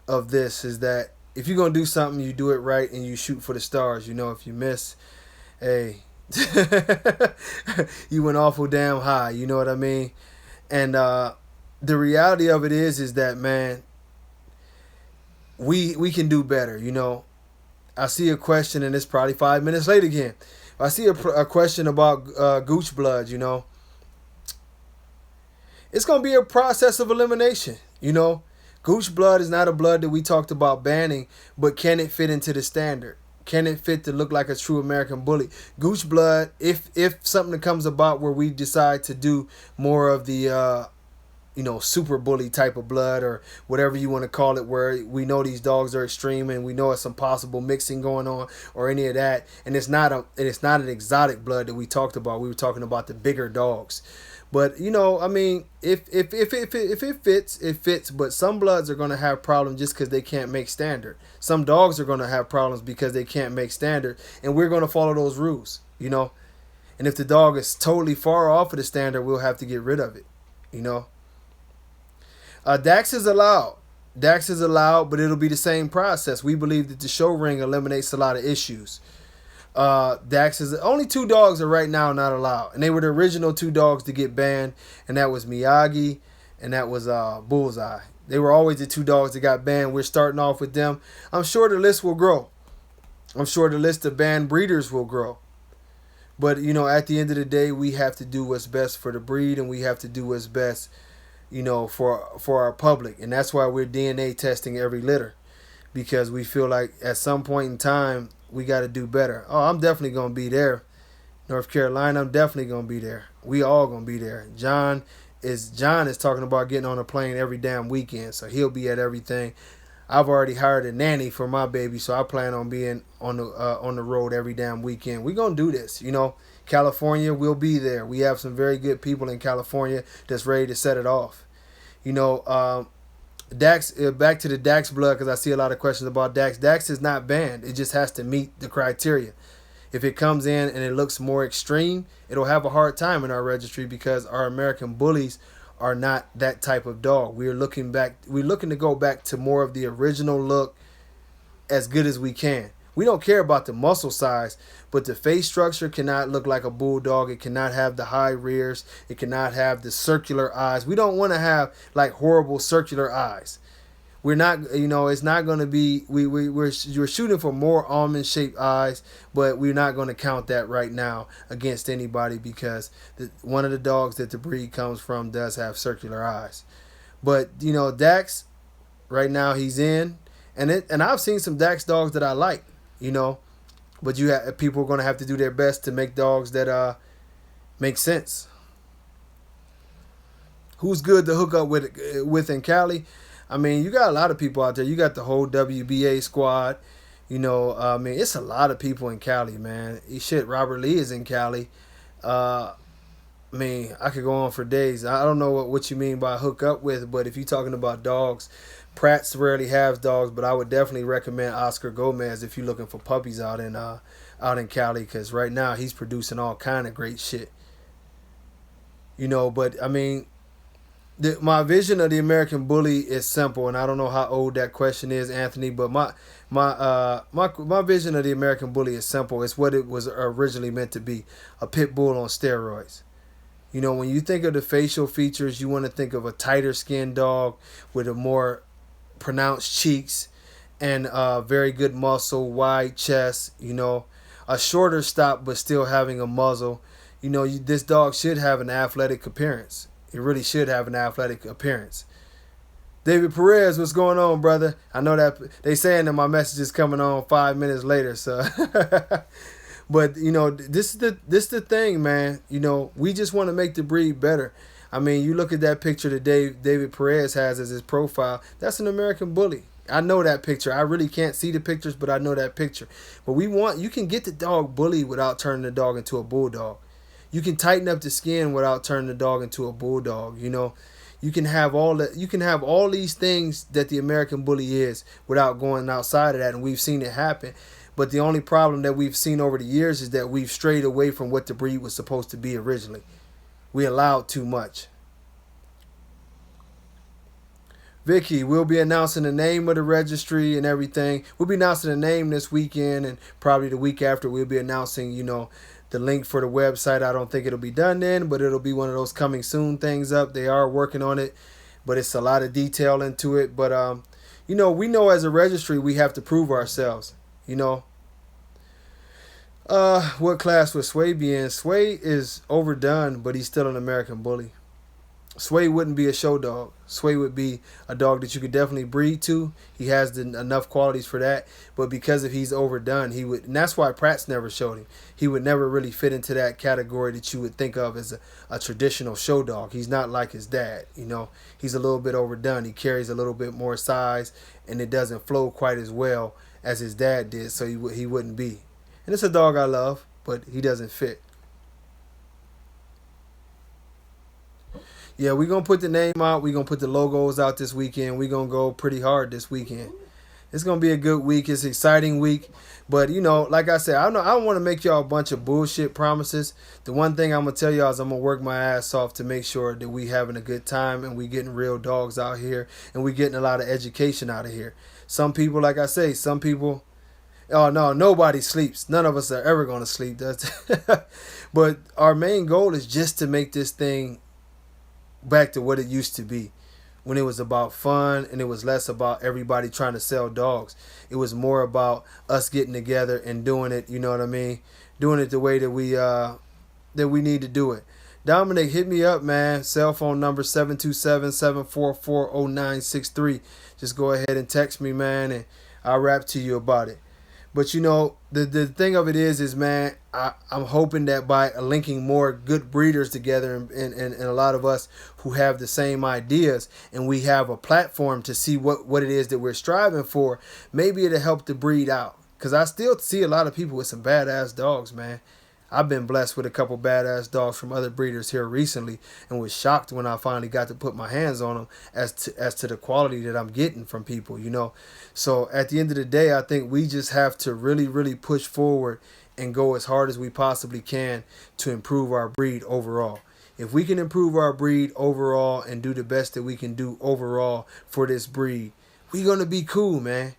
of this is that if you're going to do something, you do it right and you shoot for the stars. If you miss, hey, you went awful damn high. You know what I mean? And the reality of it is that, man, we can do better. I see a question, and it's probably 5 minutes late again. I see a question about gooch blood, It's going to be a process of elimination, Gooch blood is not a blood that we talked about banning, but can it fit into the standard? Can it fit to look like a true American Bully? Gooch blood, if something comes about where we decide to do more of the super bully type of blood or whatever you want to call it, where we know these dogs are extreme and we know it's some possible mixing going on or any of that, and it's not an exotic blood that we talked about. We were talking about the bigger dogs. But I mean, if it fits, it fits. But some bloods are going to have problems just because they can't make standard. Some dogs are going to have problems because they can't make standard, and we're going to follow those rules, And if the dog is totally far off of the standard, we'll have to get rid of it, Dax is allowed. Dax is allowed, but it'll be the same process. We believe that the show ring eliminates a lot of issues. Dax is only 2 dogs are right now not allowed, and they were the original 2 dogs to get banned, and that was Miyagi and that was Bullseye. They were always the 2 dogs that got banned. We're starting off with them. I'm sure the list will grow. I'm sure the list of banned breeders will grow. But at the end of the day, we have to do what's best for the breed, and we have to do what's best, for our public, and that's why we're DNA testing every litter, because we feel like at some point in time we got to do better. Oh, I'm definitely going to be there. North Carolina, I'm definitely going to be there. We all going to be there. John is talking about getting on a plane every damn weekend, so he'll be at everything. I've already hired a nanny for my baby, so I plan on being on the road every damn weekend. We're going to do this, California, we'll be there. We have some very good people in California that's ready to set it off. Dax, back to the Dax blood, because I see a lot of questions about Dax. Dax is not banned. It just has to meet the criteria. If it comes in and it looks more extreme, it'll have a hard time in our registry because our American Bullies are not that type of dog. We're looking to go back to more of the original look as good as we can. We don't care about the muscle size, but the face structure cannot look like a bulldog. It cannot have the high rears. It cannot have the circular eyes. We don't want to have like horrible circular eyes. We're not, it's not going to be, we're shooting for more almond-shaped eyes, but we're not going to count that right now against anybody because one of the dogs that the breed comes from does have circular eyes. But, Dax, right now he's in, and I've seen some Dax dogs that I like. But people are going to have to do their best to make dogs that make sense. Who's good to hook up with in Cali? I mean, you got a lot of people out there. You got the whole WBA squad. It's a lot of people in Cali, man. Shit, Robert Lee is in Cali. I could go on for days. I don't know what you mean by hook up with, but if you're talking about dogs, Pratt's rarely has dogs, but I would definitely recommend Oscar Gomez if you're looking for puppies out in Cali, because right now he's producing all kind of great shit. But I mean, my vision of the American Bully is simple, and I don't know how old that question is, Anthony, but my vision of the American Bully is simple. It's what it was originally meant to be, a pit bull on steroids. You know, when you think of the facial features, you want to think of a tighter skinned dog with a more pronounced cheeks and very good muscle, wide chest. You know, a shorter stop but still having a muzzle. You know, this dog should have an athletic appearance. It really should have an athletic appearance. David Perez, what's going on, brother? I know that they saying that my message is coming on 5 minutes later, so. But you know, this the thing, man. You know, we just want to make the breed better. I mean, you look at that picture that David Perez has as his profile. That's an American bully. I know that picture. I really can't see the pictures, but I know that picture. But you can get the dog bully without turning the dog into a bulldog. You can tighten up the skin without turning the dog into a bulldog. You know, you can have all that. You can have all these things that the American bully is without going outside of that, and we've seen it happen. But the only problem that we've seen over the years is that we've strayed away from what the breed was supposed to be originally. We allowed too much. Vicky, we'll be announcing the name of the registry and everything. We'll be announcing the name this weekend, and probably the week after we'll be announcing, you know, the link for the website. I don't think it'll be done then, but it'll be one of those coming soon things up. They are working on it, but it's a lot of detail into it. But you know, we know as a registry we have to prove ourselves. You know, what class would Sway be in? Sway is overdone, but he's still an American bully. Sway wouldn't be a show dog. Sway would be a dog that you could definitely breed to. He has enough qualities for that. But because if he's overdone, he would, and that's why Pratt's never showed him. He would never really fit into that category that you would think of as a traditional show dog. He's not like his dad, you know. He's a little bit overdone. He carries a little bit more size, and it doesn't flow quite as well as his dad did, so he wouldn't be. And it's a dog I love, but he doesn't fit. Yeah, we're going to put the name out. We're going to put the logos out this weekend. We're going to go pretty hard this weekend. It's going to be a good week. It's an exciting week. But, you know, like I said, I don't want to make y'all a bunch of bullshit promises. The one thing I'm going to tell y'all is I'm going to work my ass off to make sure that we having a good time and we getting real dogs out here and we getting a lot of education out of here. Some people, like I say, oh, no, nobody sleeps. None of us are ever going to sleep. But our main goal is just to make this thing back to what it used to be, when it was about fun and it was less about everybody trying to sell dogs. It was more about us getting together and doing it, you know what I mean? Doing it the way that we need to do it. Dominic, hit me up, man. Cell phone number 727-744-0963. Just go ahead and text me, man, and I'll rap to you about it. But, you know, the thing of it is man, I'm hoping that by linking more good breeders together and a lot of us who have the same ideas and we have a platform to see what it is that we're striving for, maybe it'll help the breed out. Because I still see a lot of people with some badass dogs, man. I've been blessed with a couple badass dogs from other breeders here recently and was shocked when I finally got to put my hands on them as to the quality that I'm getting from people, you know. So at the end of the day, I think we just have to really, really push forward and go as hard as we possibly can to improve our breed overall. If we can improve our breed overall and do the best that we can do overall for this breed, we're going to be cool, man.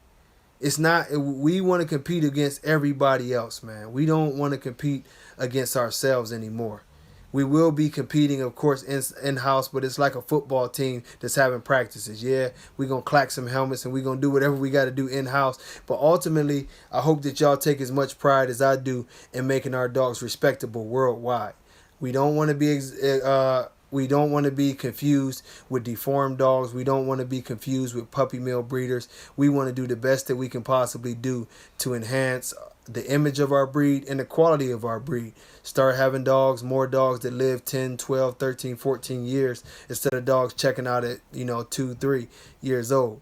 It's not, we want to compete against everybody else, man. We don't want to compete against ourselves anymore. We will be competing, of course, in-house, but it's like a football team that's having practices. Yeah, we're going to clack some helmets and we're going to do whatever we got to do in-house. But ultimately, I hope that y'all take as much pride as I do in making our dogs respectable worldwide. We don't want to be confused with deformed dogs. We don't want to be confused with puppy mill breeders. We want to do the best that we can possibly do to enhance the image of our breed and the quality of our breed. Start having more dogs that live 10, 12, 13, 14 years instead of dogs checking out at, 2, 3 years old.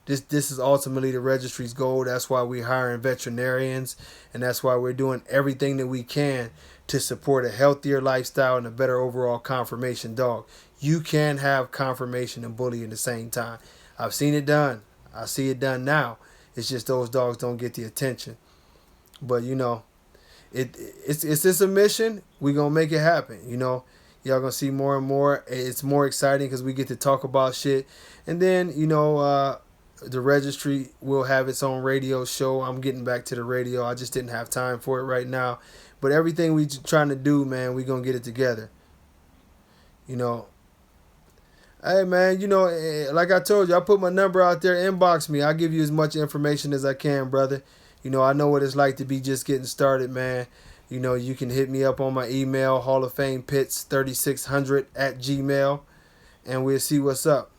This is ultimately the registry's goal. That's why we're hiring veterinarians, and that's why we're doing everything that we can to support a healthier lifestyle and a better overall conformation dog. You can have conformation and bully at the same time. I've seen it done. I see it done now. It's just those dogs don't get the attention. But, it's a mission. We're going to make it happen. Y'all going to see more and more. It's more exciting because we get to talk about shit. And then, the registry will have its own radio show. I'm getting back to the radio. I just didn't have time for it right now. But everything we trying to do, man, we going to get it together. You know, hey man, like I told you, I put my number out there. Inbox me. I'll give you as much information as I can, brother. I know what it's like to be just getting started, man. You can hit me up on my email, Hall of Fame Pits 3600 at Gmail, and we'll see what's up.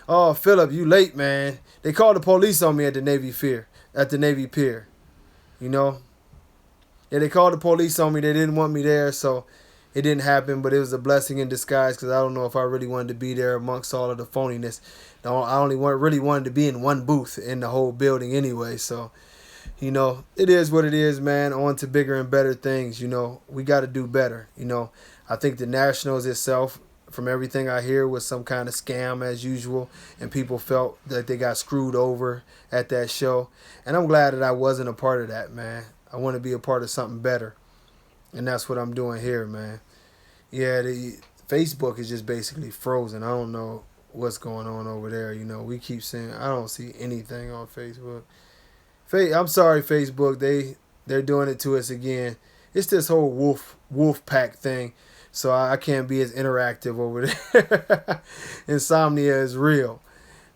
Oh, Philip, you late, man. They called the police on me at the Navy Pier. At the Navy Pier, you know. Yeah, they called the police on me. They didn't want me there, so it didn't happen. But it was a blessing in disguise because I don't know if I really wanted to be there amongst all of the phoniness. No, I only really wanted to be in one booth in the whole building anyway. So, it is what it is, man. On to bigger and better things. We got to do better. I think the Nationals itself, from everything I hear, was some kind of scam as usual, and people felt that they got screwed over at that show. And I'm glad that I wasn't a part of that, man. I want to be a part of something better, and that's what I'm doing here, man. Yeah, the Facebook is just basically frozen. I don't know what's going on over there. We keep saying I don't see anything on Facebook. I'm sorry, Facebook. They're doing it to us again. It's this whole wolf pack thing, so I can't be as interactive over there. Insomnia is real,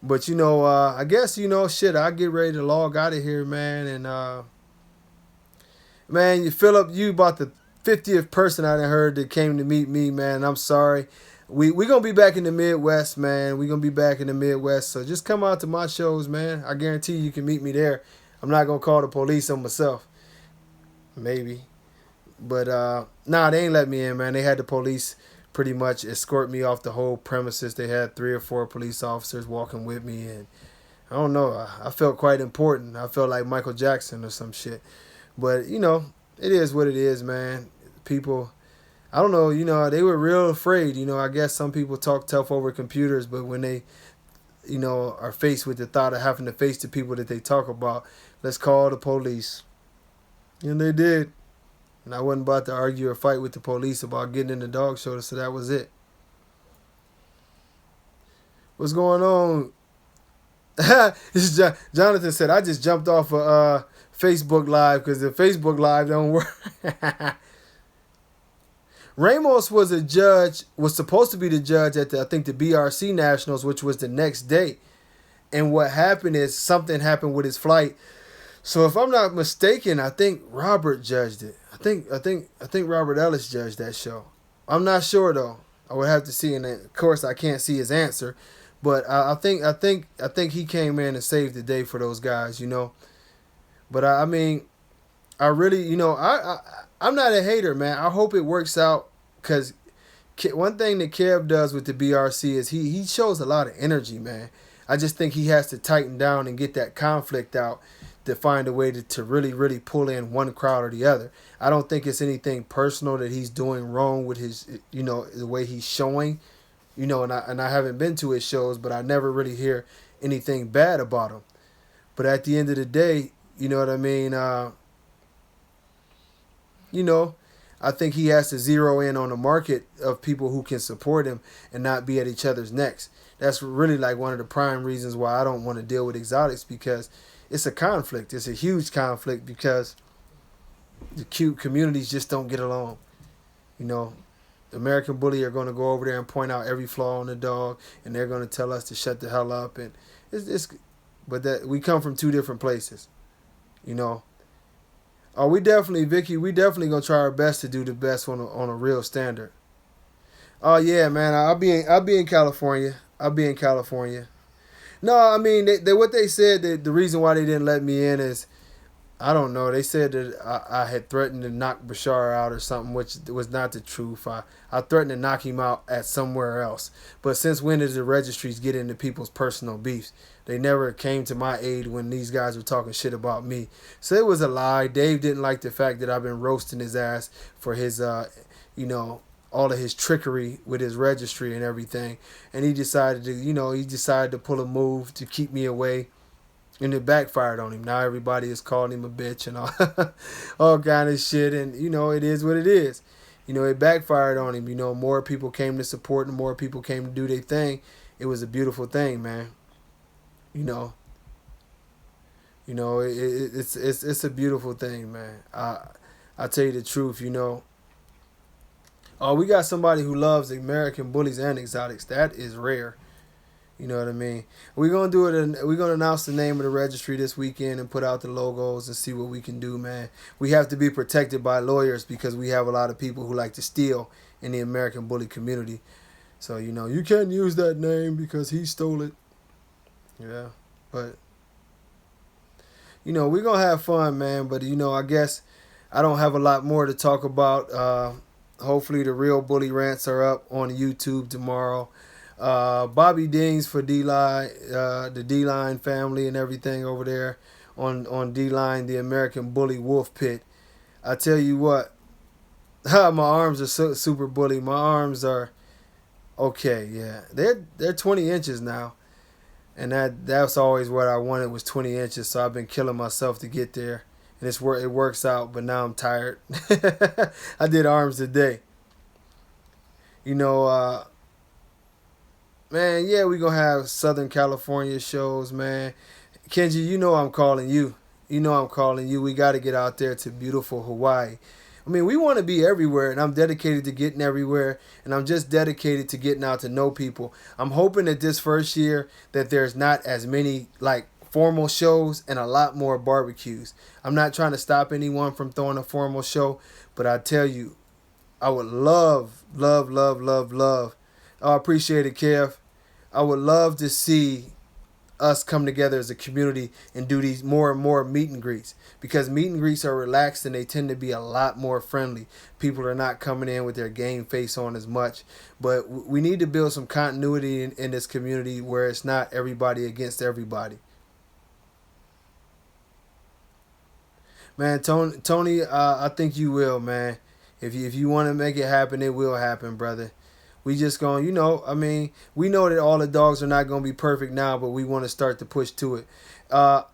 but I guess shit. I get ready to log out of here, man, and man, you Philip, you about the 50th person I done heard that came to meet me, man. I'm sorry. We gonna be back in the Midwest, man. We gonna be back in the Midwest. So just come out to my shows, man. I guarantee you can meet me there. I'm not gonna call the police on myself. Maybe. But nah, they ain't let me in, man. They had the police pretty much escort me off the whole premises. They had 3 or 4 police officers walking with me, and I don't know. I felt quite important. I felt like Michael Jackson or some shit. But, it is what it is, man. People, I don't know, they were real afraid. I guess some people talk tough over computers, but when they, are faced with the thought of having to face the people that they talk about, let's call the police. And they did. And I wasn't about to argue or fight with the police about getting in the dog show, so that was it. What's going on? This is Jonathan said, I just jumped off of Facebook Live because the Facebook Live don't work. Ramos was supposed to be the judge at I think the BRC Nationals, which was the next day. And what happened is something happened with his flight. So if I'm not mistaken, I think Robert judged it. I think Robert Ellis judged that show. I'm not sure though. I would have to see, and of course I can't see his answer. But I think he came in and saved the day for those guys, But I mean, I really, I'm not a hater, man. I hope it works out because one thing that Kev does with the BRC is he shows a lot of energy, man. I just think he has to tighten down and get that conflict out to find a way to really, really pull in one crowd or the other. I don't think it's anything personal that he's doing wrong with his, the way he's showing, and I haven't been to his shows, but I never really hear anything bad about him. But at the end of the day, you know what I mean? I think he has to zero in on a market of people who can support him and not be at each other's necks. That's really like one of the prime reasons why I don't want to deal with exotics, because it's a conflict. It's a huge conflict because the cute communities just don't get along. The American Bully are going to go over there and point out every flaw on the dog, and they're going to tell us to shut the hell up. And but that we come from 2 different places. Oh, Vicky, we definitely gonna try our best to do the best on a real standard. Oh yeah, man, I'll be in California. I'll be in California. No, I mean what they said that the reason why they didn't let me in is I don't know. They said that I had threatened to knock Bashar out or something, which was not the truth. I threatened to knock him out at somewhere else. But since when did the registries get into people's personal beefs? They never came to my aid when these guys were talking shit about me. So it was a lie. Dave didn't like the fact that I've been roasting his ass for his, all of his trickery with his registry and everything. And he decided to pull a move to keep me away. And it backfired on him. Now everybody is calling him a bitch and all kind of shit. And, it is what it is. It backfired on him. More people came to support and more people came to do their thing. It was a beautiful thing, man. It's a beautiful thing, man. I tell you the truth, Oh, we got somebody who loves American bullies and exotics. That is rare. You know what I mean? We're gonna do it. We're gonna announce the name of the registry this weekend and put out the logos and see what we can do, man. We have to be protected by lawyers because we have a lot of people who like to steal in the American bully community. So you can't use that name because he stole it. Yeah, but we're gonna have fun, man. But I guess I don't have a lot more to talk about. Hopefully, the real bully rants are up on YouTube tomorrow. Bobby Dings for D Line, the D Line family and everything over there on D Line, the American Bully Wolf Pit. I tell you what, my arms are super bully. My arms are okay. Yeah, they're 20 inches now, and that's always what I wanted was 20 inches. So I've been killing myself to get there, and it works out. But now I'm tired. I did arms today. You know. Man, yeah, we gonna have Southern California shows, man. Kenji, I'm calling you. I'm calling you. We got to get out there to beautiful Hawaii. I mean, we want to be everywhere, and I'm dedicated to getting everywhere, and I'm just dedicated to getting out to know people. I'm hoping that this first year that there's not as many like formal shows and a lot more barbecues. I'm not trying to stop anyone from throwing a formal show, but I tell you, I would love, love, love, love, love. I appreciate it, Kev. I would love to see us come together as a community and do these more and more meet and greets because meet and greets are relaxed and they tend to be a lot more friendly. People are not coming in with their game face on as much, but we need to build some continuity in this community where it's not everybody against everybody. Man, Tony, I think you will, man. If you want to make it happen, it will happen, brother. We just going, I mean, we know that all the dogs are not going to be perfect now, but we want to start to push to it. I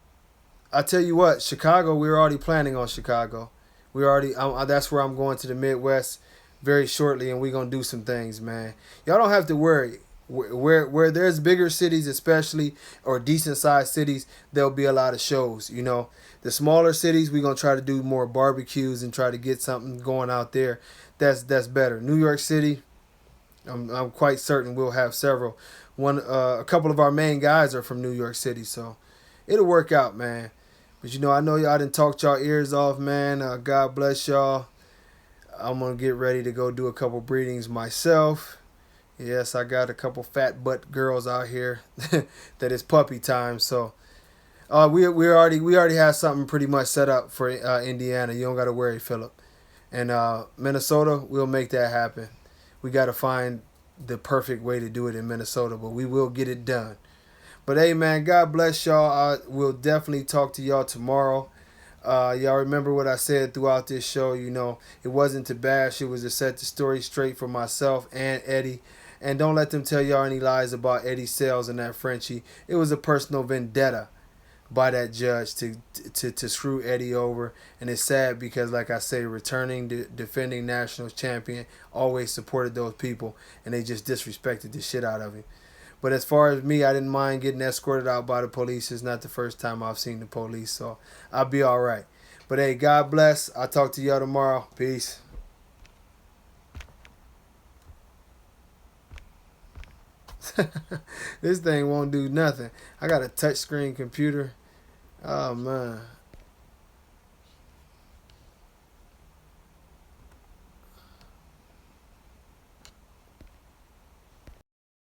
tell you what, Chicago, we're already planning on Chicago. That's where I'm going to the Midwest very shortly, and we're going to do some things, man. Y'all don't have to worry. Where there's bigger cities, especially, or decent-sized cities, there'll be a lot of shows, The smaller cities, we're going to try to do more barbecues and try to get something going out there. That's better. New York City, I'm quite certain we'll have several. A couple of our main guys are from New York City, so it'll work out, man. But I know y'all done talked y'all ears off, man. God bless y'all. I'm gonna get ready to go do a couple breedings myself. Yes, I got a couple fat butt girls out here that is puppy time. So we already have something pretty much set up for Indiana. You don't gotta worry, Philip. And Minnesota, we'll make that happen. We got to find the perfect way to do it in Minnesota, but we will get it done. But hey, man, God bless y'all. I will definitely talk to y'all tomorrow. Y'all remember what I said throughout this show. It wasn't to bash. It was to set the story straight for myself and Eddie. And don't let them tell y'all any lies about Eddie Sales and that Frenchie. It was a personal vendetta by that judge to screw Eddie over. And it's sad because, like I say, returning defending national champion always supported those people, and they just disrespected the shit out of him. But as far as me, I didn't mind getting escorted out by the police. It's not the first time I've seen the police, so I'll be all right. But hey, God bless. I'll talk to y'all tomorrow. Peace. This thing won't do nothing. I got a touchscreen computer. Oh, man.